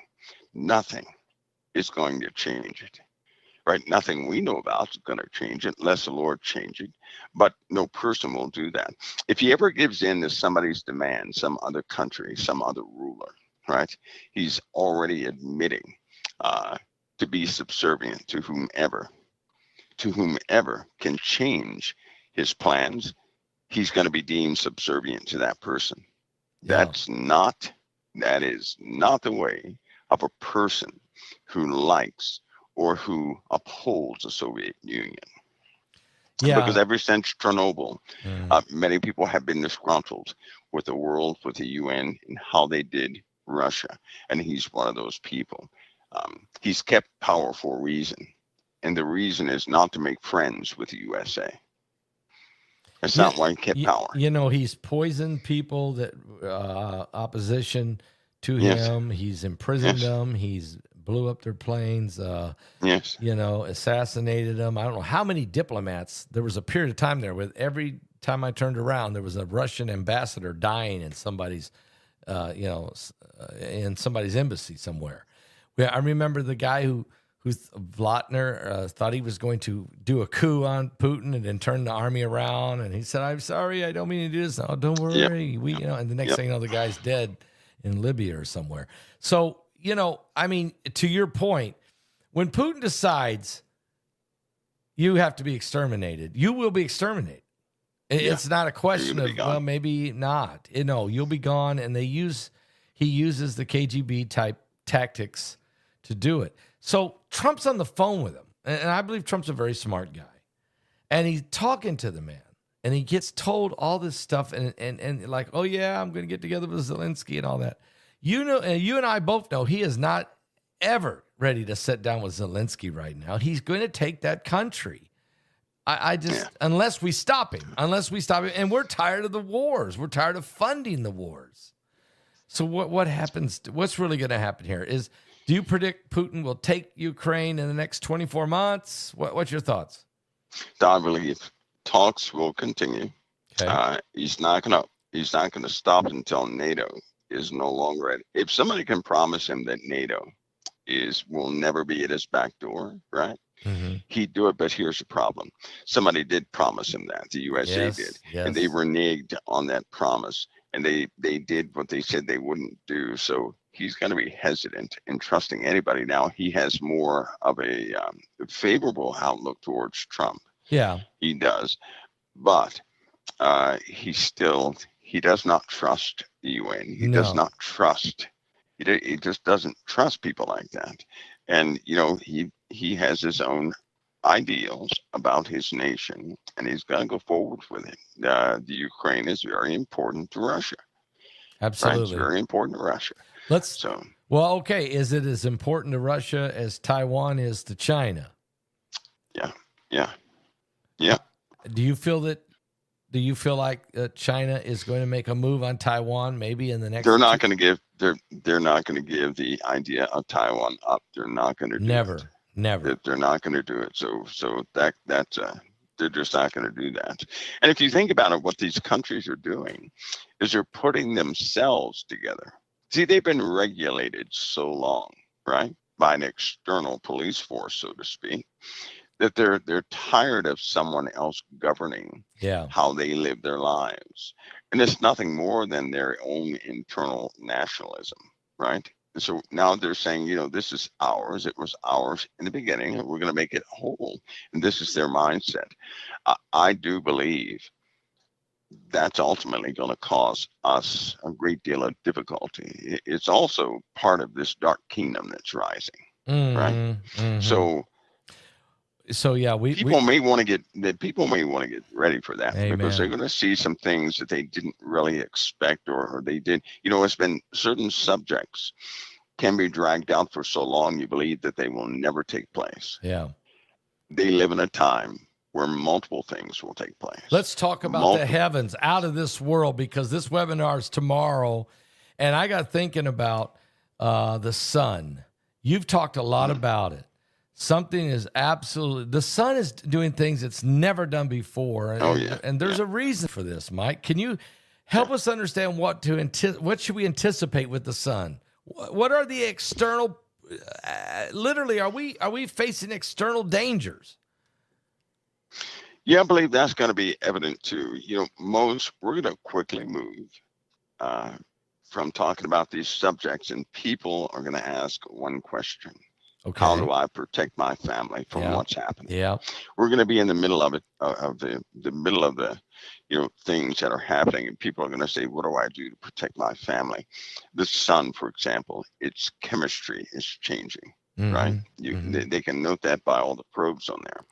nothing is going to change it. Right? Nothing we know about is going to change it unless the Lord change it. But no person will do that. If he ever gives in to somebody's demand, some other country, some other ruler, right? He's already admitting to be subservient to whomever can change his plans. He's going to be deemed subservient to that person. Yeah. That is not the way of a person who likes or who upholds the Soviet Union. because Yeah. ever since Chernobyl, Mm. many people have been disgruntled with the world, with the UN, and how they did Russia. And he's one of those people. He's kept power for a reason. And the reason is not to make friends with the USA. That's You, not why he kept you, power. you know, he's poisoned people that opposition to Yes, him. He's imprisoned yes, them. He's blew up their planes. yes, You know, assassinated them. I don't know how many diplomats. There was a period of time there where every time I turned around, there was a Russian ambassador dying in somebody's, in somebody's embassy somewhere. Yeah, I remember the guy who Vlatner thought he was going to do a coup on Putin and then turn the army around, and he said, "I'm sorry, I don't mean to do this." Oh, don't yep, worry, And the next yep. thing you know, the guy's dead in Libya or somewhere. So I mean, to your point, when Putin decides you have to be exterminated, you will be exterminated. Yeah, It's not a you're question gonna be of, well, gone. maybe not. You'll be gone. And he uses the KGB type tactics to do it. So Trump's on the phone with him. And I believe Trump's a very smart guy. And he's talking to the man. And he gets told all this stuff and like, oh, yeah, I'm going to get together with Zelensky and all that. And you and I both know he is not ever ready to sit down with Zelensky right now. He's going to take that country. I just, Yeah. unless we stop him, and we're tired of the wars. We're tired of funding the wars. So what happens? What's really going to happen here do you predict Putin will take Ukraine in the next 24 months? What's your thoughts? I believe talks will continue. Okay. He's not gonna stop until NATO is no longer at. If somebody can promise him that NATO is will never be at his back door, right? Mm-hmm. He'd do it, but here's the problem. Somebody did promise him that. The USA did. Yes. And they Yes. reneged on that promise. And they did what they said they wouldn't do. So he's going to be hesitant in trusting anybody. Now, he has more of a favorable outlook towards Trump. Yeah. He does. But he does not trust the UN. He does No. not trust. He just doesn't trust people like that. And he has his own ideals about his nation, and he's going to go forward with it. The Ukraine is very important to Russia, right? It's Absolutely. very important to Russia. Let's. So Well, okay. Is it as important to Russia as Taiwan is to China? yeah, yeah, yeah. Do you feel that? Do you feel like China is going to make a move on Taiwan maybe in the next? They're not going to give. They're not going to give the idea of Taiwan up. They're not going to do it. Never. They're not going to do it. So that's they're just not going to do that. And if you think about it, what these countries are doing is they're putting themselves together. See, they've been regulated so long, right, by an external police force, so to speak, that they're tired of someone else governing Yeah. how they live their lives. And it's nothing more than their own internal nationalism, right? And so now they're saying, this is ours. It was ours in the beginning, and we're going to make it whole. And this is their mindset. I do believe that's ultimately going to cause us a great deal of difficulty. It's also part of this dark kingdom that's rising, right? Mm-hmm. Mm-hmm. So So yeah, we people may want to get ready for that, because they're amen. going to see some things that they didn't really expect, or they did. It's been certain subjects can be dragged out for so long you believe that they will never take place. Yeah. They live in a time where multiple things will take place. Let's talk about the Multiple. heavens out of this world, because this webinar is tomorrow, and I got thinking about the sun. You've talked a lot about it. Something is absolutely, the sun is doing things it's never done before. And, Oh yeah. and there's a reason for this, Mike. Can you help us understand what should we anticipate with the sun? What are the external, literally, are we facing external dangers? Yeah, I believe that's going to be evident too. We're going to quickly move uh, from talking about these subjects, and people are going to ask one question. How Okay. do I protect my family from Yeah. what's happening? Yeah. We're going to be in the middle of it, of the middle of the, things that are happening, and people are going to say, "What do I do to protect my family?" The sun, for example, its chemistry is changing, right? Mm-hmm. Mm-hmm. They can note that by all the probes on there,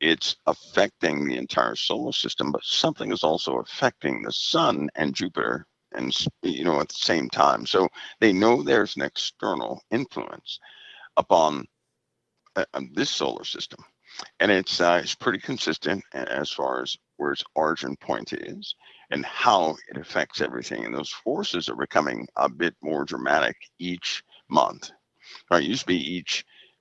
it's affecting the entire solar system, but something is also affecting the sun and Jupiter, and at the same time. So they know there's an external influence upon this solar system, and it's pretty consistent as far as where its origin point is and how it affects everything. And those forces are becoming a bit more dramatic each month. Right, it used to be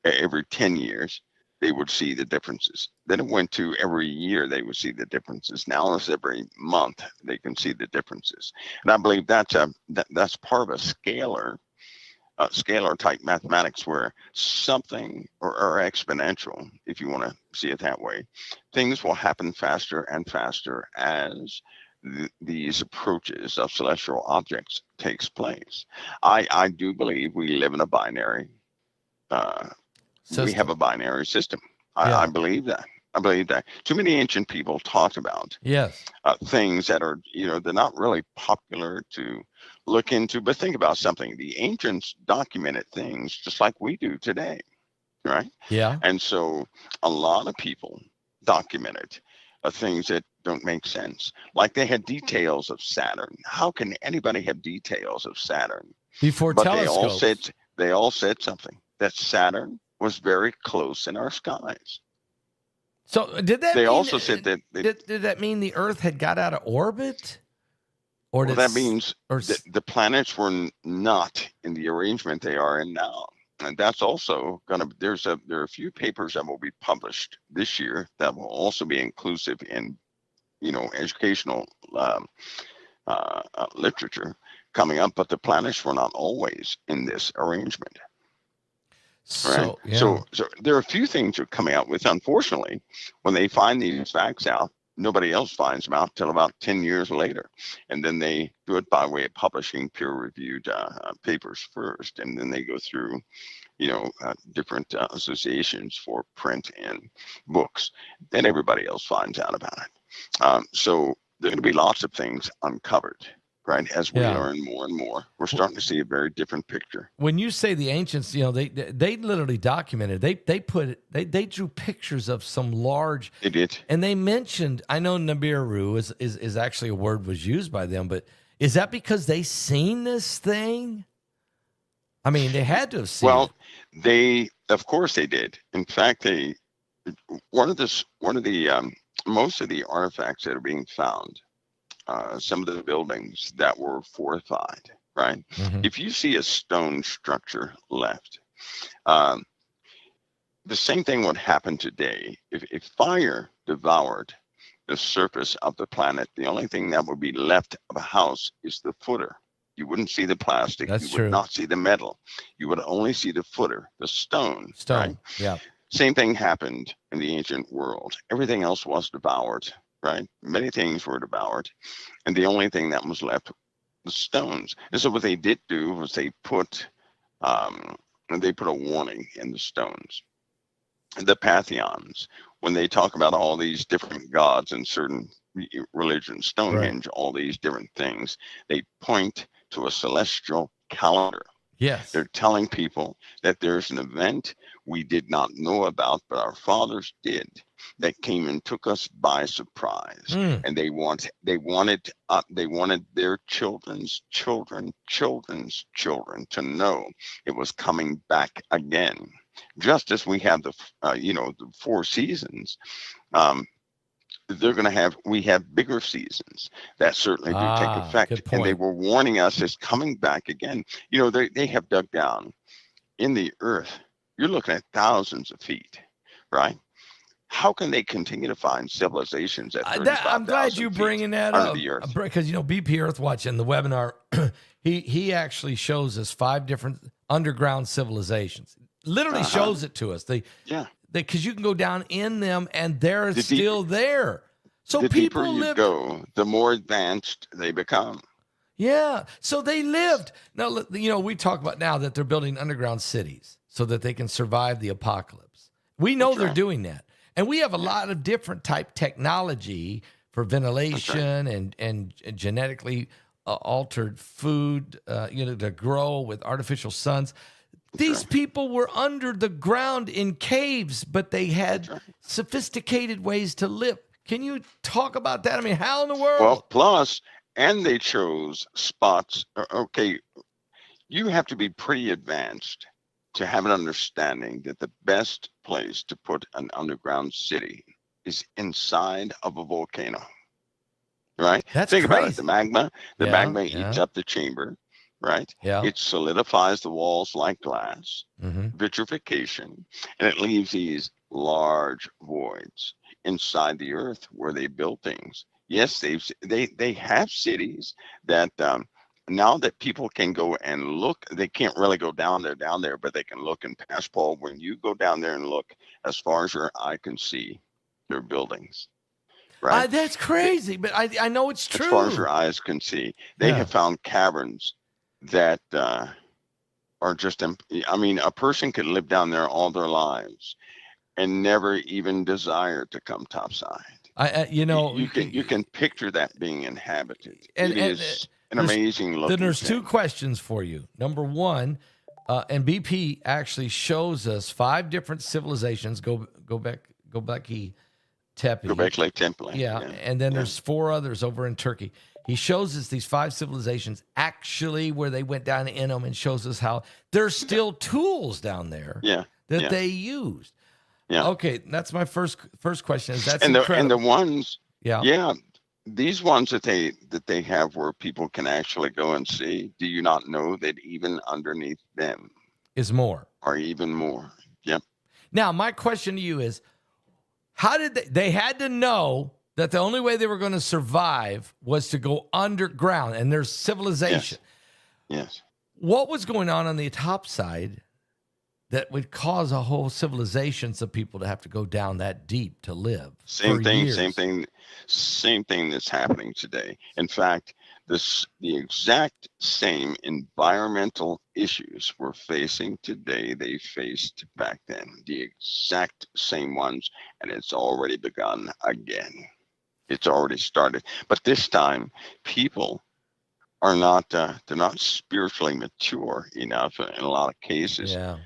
every 10 years they would see the differences. Then it went to every year they would see the differences. Now it's every month they can see the differences. And I believe that's part of a scalar type mathematics where something or exponential, if you want to see it that way, things will happen faster and faster as these approaches of celestial objects takes place. I do believe we live in a binary. We have a binary system. I believe that. I believe that. Too many ancient people talked about things that are, they're not really popular to look into. But think about something. The ancients documented things just like we do today, right? Yeah. And so a lot of people documented things that don't make sense. Like they had details of Saturn. How can anybody have details of Saturn? Before but telescopes. They all said something, that Saturn was very close in our skies. So did that? They also said that. Did that mean the Earth had got out of orbit? Or that means the planets were not in the arrangement they are in now. And that's also going to, there are a few papers that will be published this year that will also be inclusive in, educational literature coming up, but the planets were not always in this arrangement. Right? So there are a few things that are coming out with, unfortunately, when they find these facts out, nobody else finds them out until about 10 years later. And then they do it by way of publishing peer-reviewed papers first. And then they go through, different associations for print and books. Then everybody else finds out about it. So there are going to be lots of things uncovered, right? As we learn more and more, we're starting to see a very different picture. When you say the ancients, they literally documented. They drew pictures of some large. They did, and they mentioned. I know Nibiru is actually a word was used by them, but is that because they seen this thing? I mean, they had to have seen. Well, of course they did. In fact, one of the most of the artifacts that are being found. Some of the buildings that were fortified, right? Mm-hmm. If you see a stone structure left, the same thing would happen today. If fire devoured the surface of the planet, the only thing that would be left of a house is the footer. You wouldn't see the plastic. That's you would not see the metal. You would only see the footer, the stone. Right? Yeah. Same thing happened in the ancient world. Everything else was devoured. Right? Many things were devoured, and the only thing that was left was stones. And so what they did do was they put a warning in the stones. The pantheons, when they talk about all these different gods in certain religions, Stonehenge, all these different things, they point to a celestial calendar. Yes. They're telling people that there's an event we did not know about, but our fathers did, that came and took us by surprise. And they wanted their children's children to know it was coming back again. Just as we have the 4 seasons, we have bigger seasons that certainly do take effect. And they were warning us it's coming back again. They have dug down in the earth. You're looking at thousands of feet, right? How can they continue to find civilizations at 35,000 I'm glad you're bringing that up, because BP Earthwatch in the webinar, he actually shows us 5 different underground civilizations. Literally shows it to us. Because you can go down in them and they're still there. So the people deeper you go, the more advanced they become. Yeah. So they lived. Now, we talk about now that they're building underground cities so that they can survive the apocalypse. We know they're doing that. And we have a lot of different type technology for ventilation and genetically altered food, to grow with artificial suns. These right. people were under the ground in caves, but they That's had right. sophisticated ways to live. Can you talk about that? I mean, how in the Well, world? plus, and they chose spots. Okay, you have to be pretty advanced to have an understanding that the best place to put an underground city is inside of a volcano, right? That's Think about it. crazy. The Yeah, magma yeah, eats up the chamber, right? yeah. It solidifies the walls like glass, Hmm. vitrification, and it leaves these large voids inside the earth where they build things. Yes, they have cities that now that people can go and look, they can't really go down there, but they can look and pass. Paul, when you go down there and look, as far as your eye can see, they're buildings, right? That's They, crazy, but I know it's as far as true. your eyes can see, they Yeah. have found caverns that are just. I mean, a person could live down there all their lives and never even desire to come topside. You know, You can picture that being inhabited. It and is an there's amazing then looking there's two thing. questions for you. Number one, and BP actually shows us 5 different civilizations. Gobekli Tepe. Göbekli Tepe. Yeah, Yeah, and then yeah, there's 4 others over in Turkey. He shows us these 5 civilizations actually where they went down in them, and shows us how there's still tools down there yeah, that yeah, they used. yeah. Okay, that's my first question. Is that's And the incredible? ones, Yeah, yeah, these ones that they have where people can actually go and see. Do you not know that even underneath them is more. are even more? Yep. Now, my question to you is, how did they had to know that the only way they were going to survive was to go underground, and there's civilization. Yes. Yes. What was going on the top side that would cause a whole civilizations of people to have to go down that deep to live for Same thing. Same years? thing. Same thing that's happening today. In fact, the exact same environmental issues we're facing today, they faced back then. The exact same ones, and it's already begun again. It's already started. But this time, people are not they're not spiritually mature enough in a lot of cases. Yeah.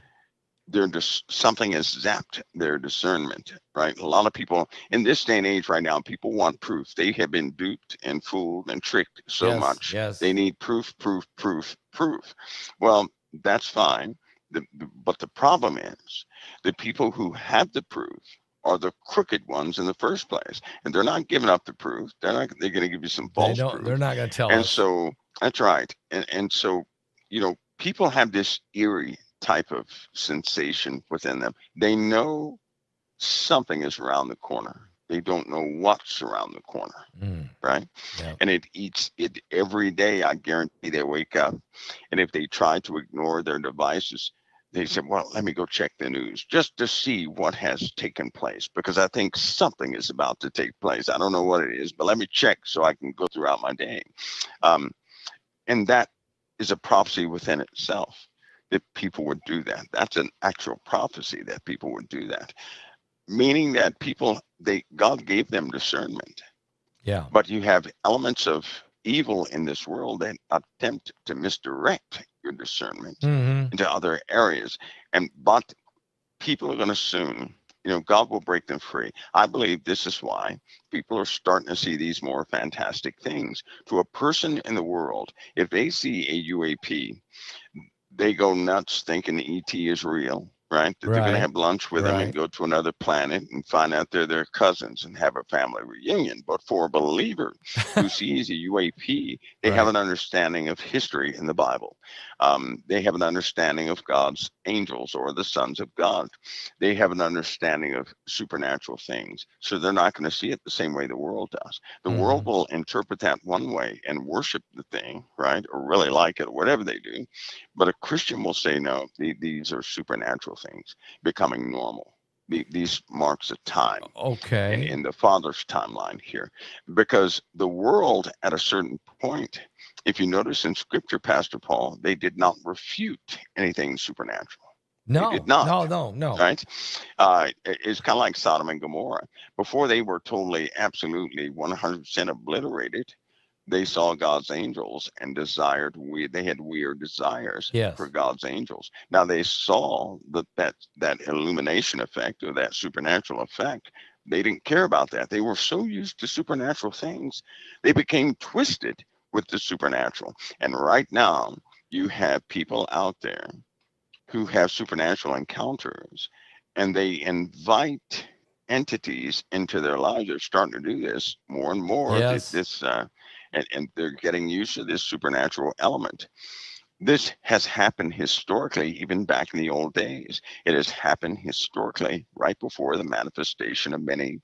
They're just something has zapped their discernment, right? A lot of people in this day and age right now, people want proof. They have been duped and fooled and tricked so Yes. much. They Yes. need proof, proof, proof, proof. Well, that's fine. But the problem is the people who have the proof are the crooked ones in the first place, and they're not giving up the proof. They're going to give you some They false don't. They're proof. not going to tell And us. so that's right. And so, people have this eerie type of sensation within them. They know something is around the corner. They don't know what's around the corner, Mm, right? yeah. And it eats it every day. I guarantee they wake up. And if they try to ignore their devices, they say, well, let me go check the news just to see what has taken place because I think something is about to take place. I don't know what it is, but let me check so I can go throughout my day. Um, and that is a prophecy within itself that people would do that. That's an actual prophecy that people would do that, meaning that God gave them discernment, Yeah. but you have elements of evil in this world that attempt to misdirect your discernment Hmm. into other areas. But people are going to soon, God will break them free. I believe this is why people are starting to see these more fantastic things. To a person in the world, if they see a UAP, they go nuts thinking ET is real, right? That they're going to Right. have lunch with them and Right. go to another planet and find out they're their cousins and have a family reunion. But for a believer who sees a UAP, they have Right. an understanding of history in the Bible. They have an understanding of God's angels or the sons of God. They have an understanding of supernatural things. So they're not going to see it the same way the world does. The world Hmm. will interpret that one way and worship the thing, right? Or really like it or whatever they do. But a Christian will say, no, these are supernatural things becoming normal. These marks a time Okay. in the Father's timeline here. Because the world at a certain point, if you notice in Scripture, Pastor Paul, they did not refute anything supernatural. They did No. not. No. No. No. Right? It's kind of like Sodom and Gomorrah. Before they were totally, absolutely 100% obliterated, they saw God's angels and desired they had weird desires for Yes. God's angels. Now they saw that illumination effect or that supernatural effect. They didn't care about that. They were so used to supernatural things, they became twisted with the supernatural. And right now, you have people out there who have supernatural encounters and they invite entities into their lives. They're starting to do this more and more. Yes. And they're getting used to this supernatural element. This has happened historically, even back in the old days. It has happened historically right before the manifestation of many,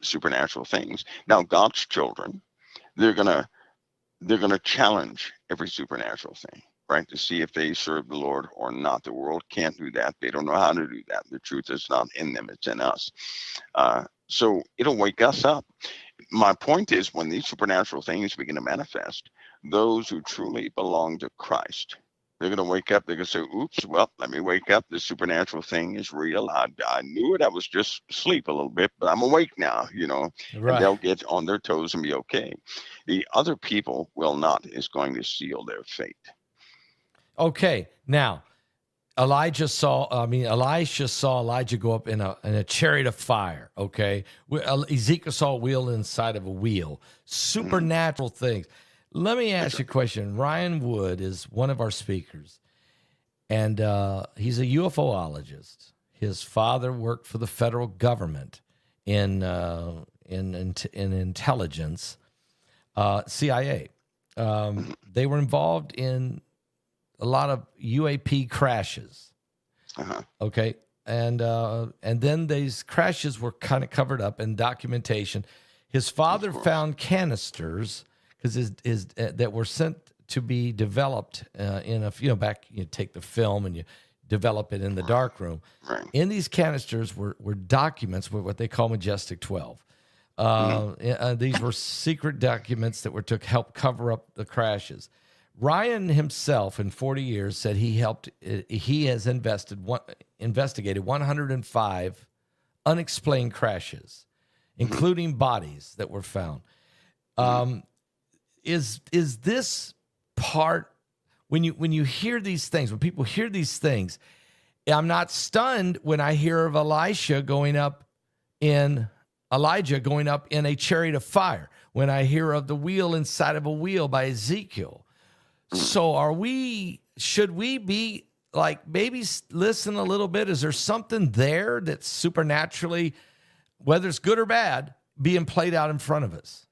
supernatural things. Now, God's children, they're gonna they're going to challenge every supernatural thing, right, to see if they serve the Lord or not. The world can't do that. They don't know how to do that. The truth is not in them, it's in us. So it'll wake us up. My point is, when these supernatural things begin to manifest, those who truly belong to Christ, they're going to wake up. They're going to say, oops, well, let me wake up. The supernatural thing is real. I knew it. I was just asleep a little bit, but I'm awake now, and Right. they'll get on their toes and be okay. The other people will not, is going to seal their fate. Okay. Now, Elisha saw Elijah go up in a chariot of fire. Okay. Ezekiel saw a wheel inside of a wheel. Mhm. Supernatural things. Let me That's ask you a right. question. Ryan Wood is one of our speakers, and he's a UFOologist. His father worked for the federal government in intelligence, CIA. Mhm. They were involved in a lot of UAP crashes. Uh-huh. Okay, and then these crashes were kind of covered up in documentation. His Of father course. found canisters because his that were sent to be developed in a back you take the film and you develop it in the Right. dark room. Right. In these canisters were documents with what they call Majestic 12. Hmm. These were secret documents that were to help cover up the crashes. Ryan himself, in 40 years, said he has investigated 105 unexplained crashes, Hmm. including bodies that were found. Hmm. Um, is this part when you hear these things, when people hear these things? I'm not stunned when I hear of Elijah going up in a chariot of fire. When I hear of the wheel inside of a wheel by Ezekiel. Hmm. So should we be like, maybe listen a little bit? Is there something there that's supernaturally, whether it's good or bad, being played out in front of us?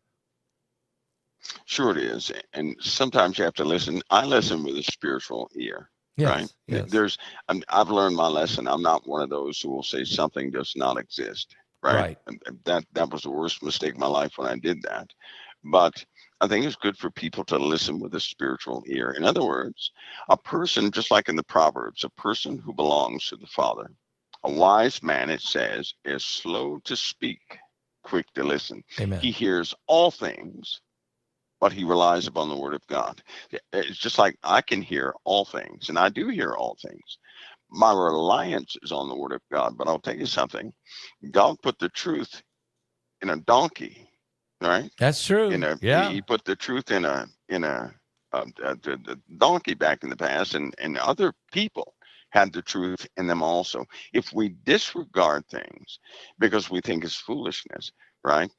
Sure it is. And sometimes you have to listen. I listen with a spiritual ear, right? Yes, yes, I've learned my lesson. I'm not one of those who will say something does not exist, right? right. And that was the worst mistake of my life when I did that. But I think it's good for people to listen with a spiritual ear. In other words, a person, just like in the Proverbs, a person who belongs to the Father, a wise man, it says, is slow to speak, quick to listen. Amen. He hears all things, but he relies upon the word of God. It's just like I can hear all things, and I do hear all things. My reliance is on the word of God. But I'll tell you something: God put the truth in a donkey, right? That's In true. a Yeah. he put the truth the donkey back in the past, and other people had the truth in them also. If we disregard things because we think it's foolishness, right?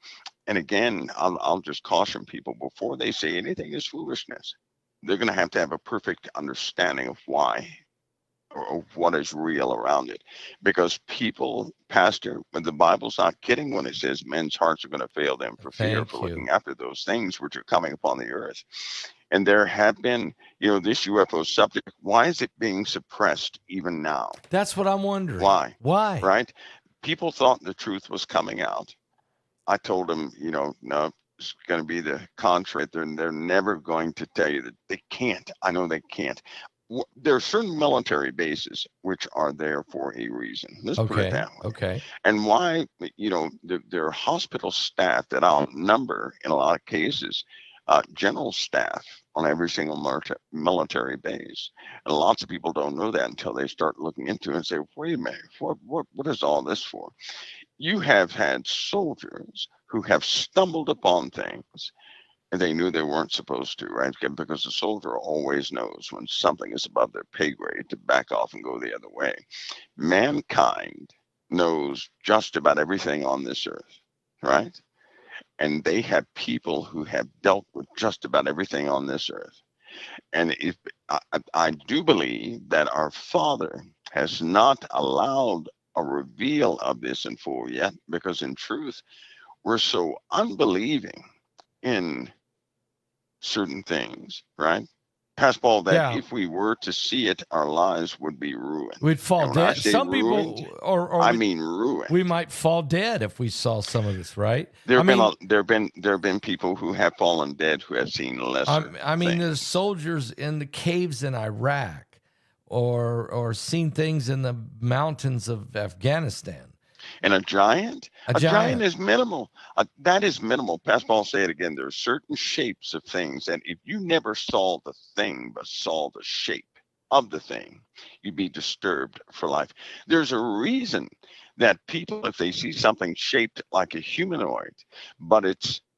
And again, I'll just caution people before they say anything is foolishness. They're going to have a perfect understanding of why or what is real around it. Because people, Pastor, when the Bible's not kidding when it says men's hearts are going to fail them for fear for Thank you. looking after those things which are coming upon the earth. And there have been, this UFO subject, why is it being suppressed even now? That's what I'm wondering. Why? Why? Right? People thought the truth was coming out. I told them, no, it's going to be the contrary. They're never going to tell you that they can't. I know they can't. There are certain military bases which are there for a reason. Let's put it Okay. that way. Okay. And why, there are hospital staff that outnumber, in a lot of cases, general staff on every single military base. And lots of people don't know that until they start looking into it and say, wait a minute, what is all this for? You have had soldiers who have stumbled upon things, And they knew they weren't supposed to, right? Because the soldier always knows when something is above their pay grade to back off and go the other way. Mankind knows just about everything on this earth, right? And they have people who have dealt with just about everything on this earth. And if I do believe that our Father has not allowed a reveal of this in full yet, because in truth, we're so unbelieving in certain things, right? Pastor Paul, that Yeah, if we were to see it, our lives would be ruined. we'd fall And when I dead. say Some ruined, people, or I we mean ruined. we might fall dead if we saw some of this, right? There I have been mean, there have been people who have fallen dead who have seen lesser I mean, there's things. soldiers in the caves in Iraq, or seen things in the mountains of Afghanistan. And A a giant giant. is minimal. That is minimal. Pastor Paul, say it again. There are certain shapes of things that if you never saw the thing but saw the shape of the thing, you'd be disturbed for life. There's a reason that people, if they see something shaped like a humanoid, but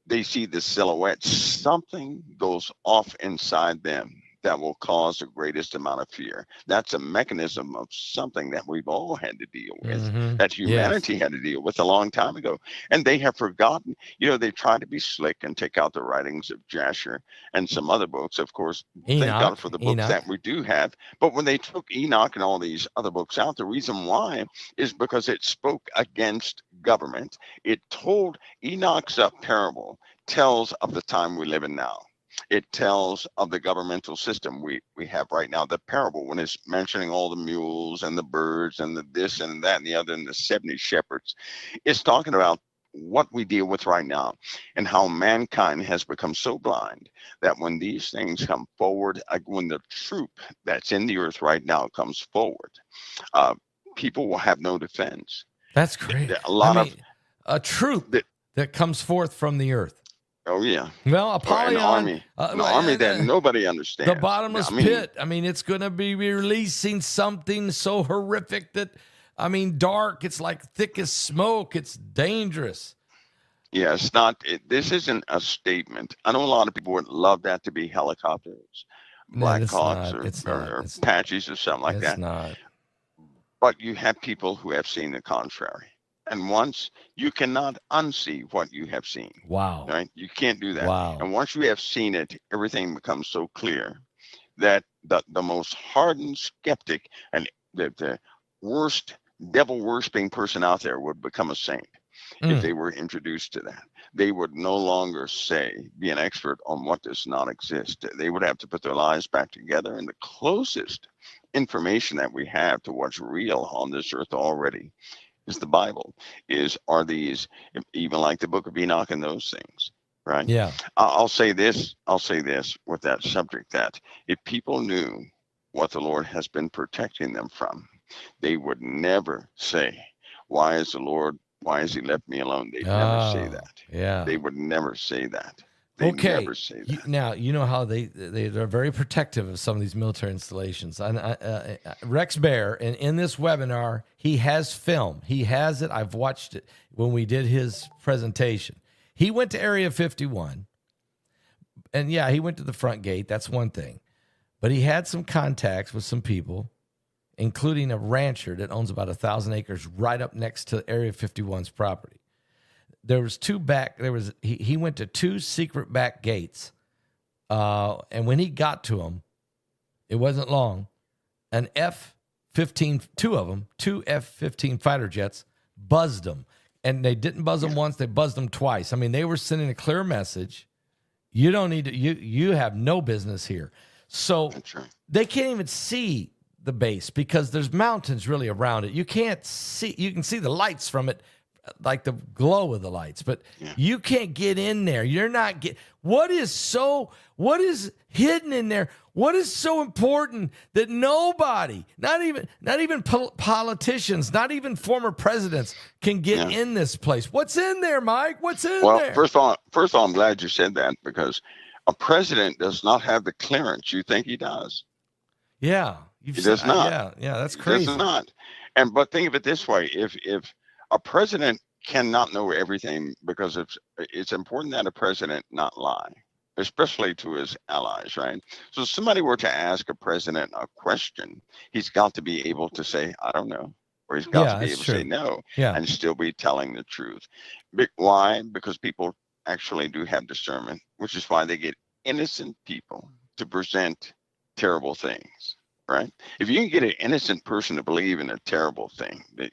they see the silhouette, something goes off inside them that will cause the greatest amount of fear. That's a mechanism of something that we've all had to deal with, Mm-hmm. that Yes. humanity had to deal with a long time ago. And they have forgotten. They tried to be slick and take out the writings of Jasher and some other books. Of course, thank God Enoch. for the books Enoch. that we do have. But when they took Enoch and all these other books out, the reason why is because it spoke against government. It told Enoch's parable tells of the time we live in now. It tells of the governmental system we have right now. The parable, when it's mentioning all the mules and the birds and the this and that and the other and the 70 shepherds, it's talking about what we deal with right now and how mankind has become so blind that when these things come forward, when the troop that's in the earth right now comes forward, uh, people will have no defense. That's great. A I lot of mean, a troop the, that comes forth from the earth. oh yeah, Well, or Apollyon, an army that nobody the understands. bottomless I mean, pit. I mean, it's going to be releasing something so horrific that, I mean, dark. It's like thick as smoke. It's dangerous. yeah, it's not. This isn't a statement. I know a lot of people would love that to be helicopters, No, Black it's Hawks, not. It's not. or Apaches, or something like It's that. not. But you have people who have seen the contrary. And once you cannot unsee what you have seen, Wow. right? You can't do that. Wow. And once you have seen it, everything becomes so clear that the most hardened skeptic and the worst devil worshiping person out there would become a saint if Mm. they were introduced to that. They would no longer be an expert on what does not exist. They would have to put their lives back together. And the closest information that we have to what's real on this earth already is the Bible. Are these even like the book of Enoch and those things, right? Yeah. I'll say this. I'll say this with that subject, that if people knew what the Lord has been protecting them from, they would never say, "Why is the Lord? Why has He left me alone?" They'd never say Oh, that. yeah. They would never say that. They Okay. never say that. Now, you know how they're very protective of some of these military installations. And Rex Bear, in this webinar, he has film. He has it. I've watched it when we did his presentation. He went to Area 51. And yeah, he went to the front gate. That's one thing. But he had some contacts with some people, including a rancher that owns about 1,000 acres right up next to Area 51's property. He went to two secret back gates. And when he got to them, it wasn't long. An F-15, two F-15 fighter jets buzzed them. And they didn't buzz them once, they buzzed them twice. I mean, they were sending a clear message. You don't need to, you have no business here. So That's right. they can't even see the base because there's mountains really around it. You can't see, you can see the lights from it, like the glow of the lights, but you can't get in there. You're not what is hidden in there? What is so important that nobody, not even politicians, not even former presidents can get in this place? What's in there, Mike? What's in there? First of all, I'm glad you said that, because a president does not have the clearance you think he does. Yeah. He does not. Yeah, that's He crazy. does not. But think of it this way: if a president cannot know everything, because it's important that a president not lie. especially to his allies, right? So if somebody were to ask a president a question, he's got to be able to say, I don't know, or he's got to Yeah, be that's able to say true. no Yeah. and still be telling the truth. Why? Because people actually do have discernment, which is why they get innocent people to present terrible things. Right? If you can get an innocent person to believe in a terrible thing, that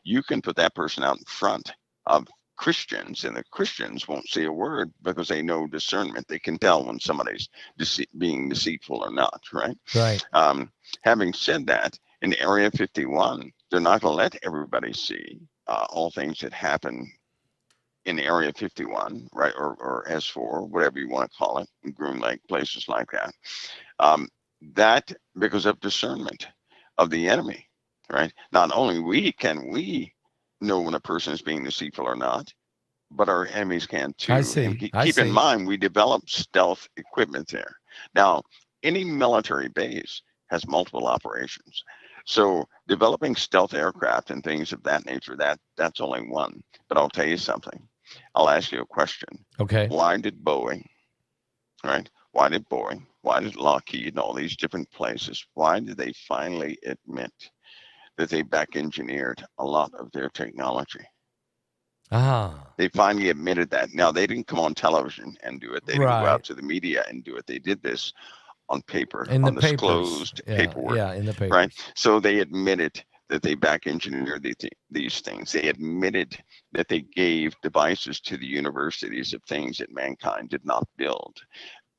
you can put that person out in front of Christians, and the Christians won't say a word because they know discernment. They can tell when somebody's being deceitful or not, right? Right. Having said that, in Area 51, they're not going to let everybody see all things that happen in Area 51, right, or S4, whatever you want to call it, Groom Lake, places like that. Um, that because of discernment of the enemy, right? Not only can we know when a person is being deceitful or not, but our enemies can I too. And see. I keep in see. mind, we develop stealth equipment there. Now, any military base has multiple operations. So developing stealth aircraft and things of that nature, that's only one. But I'll tell you something. I'll ask you a question. Okay. Why did Boeing, right? Why did Boeing, why did Lockheed and all these different places, why did they finally admit that they back engineered a lot of their technology? Ah, They finally admitted that. Now, they didn't come on television and do it. They didn't go out right. to the media and do it. They did this on paper, In the on papers. disclosed Yeah. paperwork, Yeah. In the right? papers. So they admitted that they back engineered these things. They admitted that they gave devices to the universities of things that mankind did not build,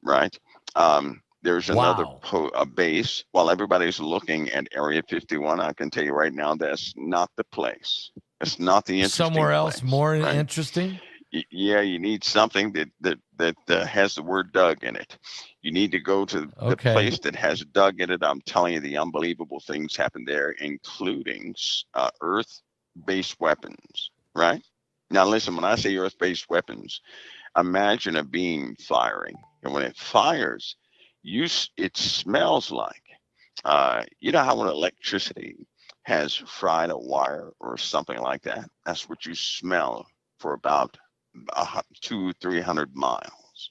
right? There's another Wow. a base. While everybody's looking at Area 51, I can tell you right now that's not the place. It's not the interesting Somewhere else place, more right? interesting? Yeah, you need something that has the word Doug in it. You need to go to the Okay. place that has Doug in it. I'm telling you, the unbelievable things happen there, including Earth-based weapons. Right now, listen. When I say Earth-based weapons, imagine a beam firing, and when it fires, it smells like. You know how when electricity has fried a wire or something like that? That's what you smell for about 200-300 miles.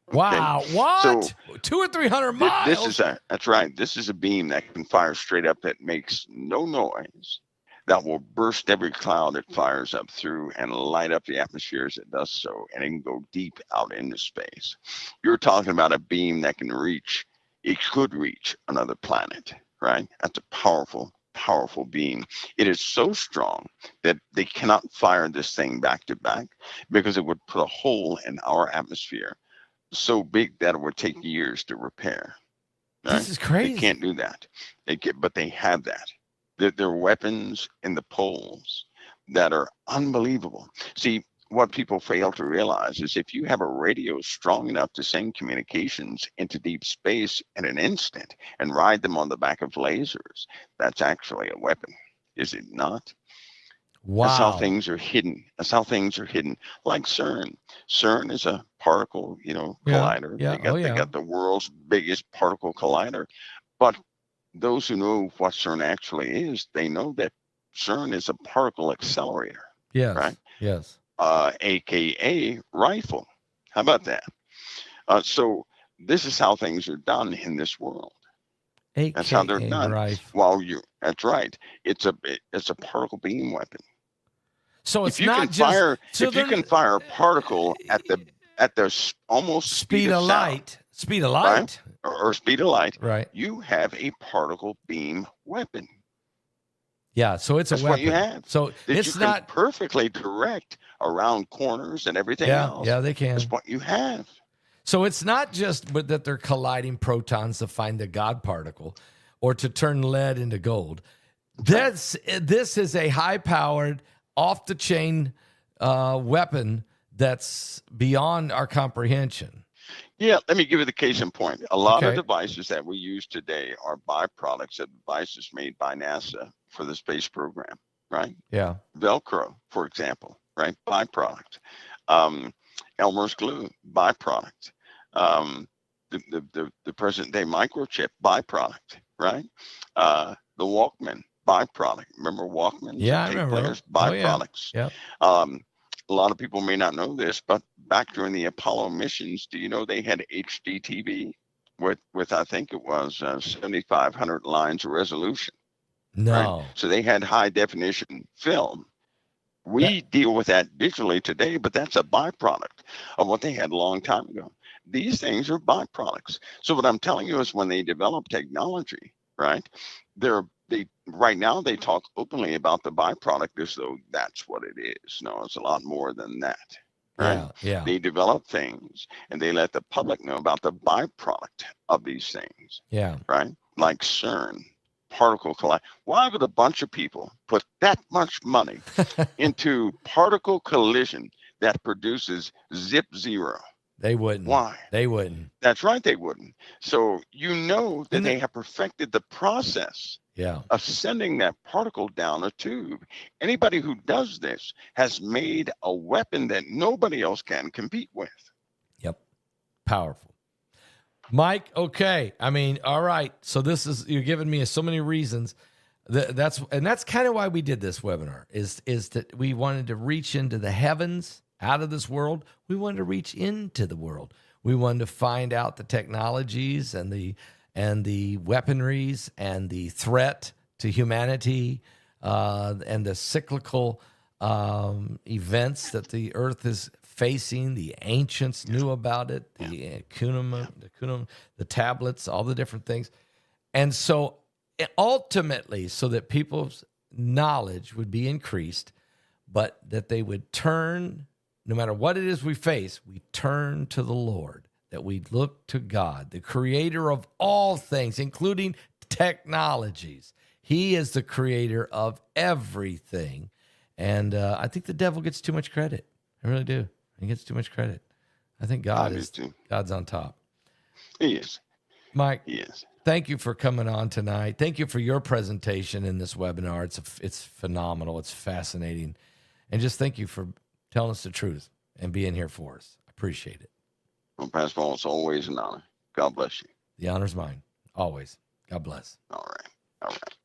Okay, Wow. so What? 200 or 300 miles? that's right. This is a beam that can fire straight up that makes no noise. That will burst every cloud it fires up through and light up the atmosphere as it does so, and it can go deep out into space. You're talking about a beam that can reach, it could reach another planet, right? That's a powerful, powerful beam. It is so strong that they cannot fire this thing back to back because it would put a hole in our atmosphere so big that it would take years to repair. This Right? is They can't crazy. do that. But they have that. They're weapons in the poles that are unbelievable. See, what people fail to realize is if you have a radio strong enough to send communications into deep space in an instant and ride them on the back of lasers, that's actually a weapon, is it not? That's how Wow. things are hidden. That's how things are hidden. Like CERN. CERN is a particle, Yeah. collider. Yeah. Oh, They yeah. got the world's biggest particle collider. But those who know what CERN actually is, they know that CERN is a particle accelerator, right? Yes. Yes. AKA rifle. How about that? So this is how things are done in this world. That's how they're AKA done. Rife. That's right. It's a particle beam weapon. So If it's you can not just fire so if you they're can fire a particle at the almost speed speed of of sound, light. Speed of right, light. or speed of light, Right. you have a particle beam weapon. Yeah. So it's a That's what you weapon. have, So that you it's can not. perfectly direct around corners and everything Yeah. else. Yeah. They That's can. what you have. So it's not just that they're colliding protons to find the God particle or to turn lead into gold. That's right. This is a high powered, off the chain weapon that's beyond our comprehension. Yeah, let me give you the case in point. A lot of Okay. devices that we use today are byproducts of devices made by NASA for the space program, right? Yeah. Velcro, for example, right? Byproduct. Um, Elmer's glue, byproduct. Um, the present day microchip, byproduct, right? The Walkman, byproduct. Remember Walkmans or Yeah, I tape remember them. players, Oh, yeah. byproducts. Yeah. Um, A lot of people may not know this, but back during the Apollo missions, do you know they had HD TV with I think it was 7,500 lines of resolution, right? No. So they had high definition film. That, We deal with that digitally today, but that's a byproduct of what they had a long time ago. These things are byproducts. So what I'm telling you is when they develop technology, right? They right now they talk openly about the byproduct as though that's what it is. No, it's a lot more than that. Right? yeah, yeah, They develop things and they let the public know about the byproduct of these things, yeah. right? Like CERN, particle collision. Why would a bunch of people put that much money into particle collision that produces zip zero? They wouldn't. Why? They wouldn't. That's right, they wouldn't. So you know that And they have perfected the process yeah, of sending that particle down a tube. Anybody who does this has made a weapon that nobody else can compete with. yep. Powerful. Mike, okay. I mean, all right. So this is, you're giving me so many reasons. That's kind of why we did this webinar is that we wanted to reach into the heavens, out of this world. We wanted to reach into the world. We wanted to find out the technologies and the weaponries and the threat to humanity, and the cyclical events that the earth is facing. The ancients knew about it, the the tablets, all the different things. And so ultimately, so that people's knowledge would be increased, but that they would turn, no matter what it is we face, we turn to the Lord, that we look to God, the creator of all things, including technologies. He is the creator of everything. And I think the devil gets too much credit. I really do. He gets too much credit. I think God's on top. He is. Mike, He is. thank you for coming on tonight. Thank you for your presentation in this webinar. It's phenomenal. It's fascinating. And just thank you for telling us the truth and being here for us. I appreciate it. Well, Pastor Paul, it's always an honor. God bless you. The honor's mine. Always. God bless. All right. All right.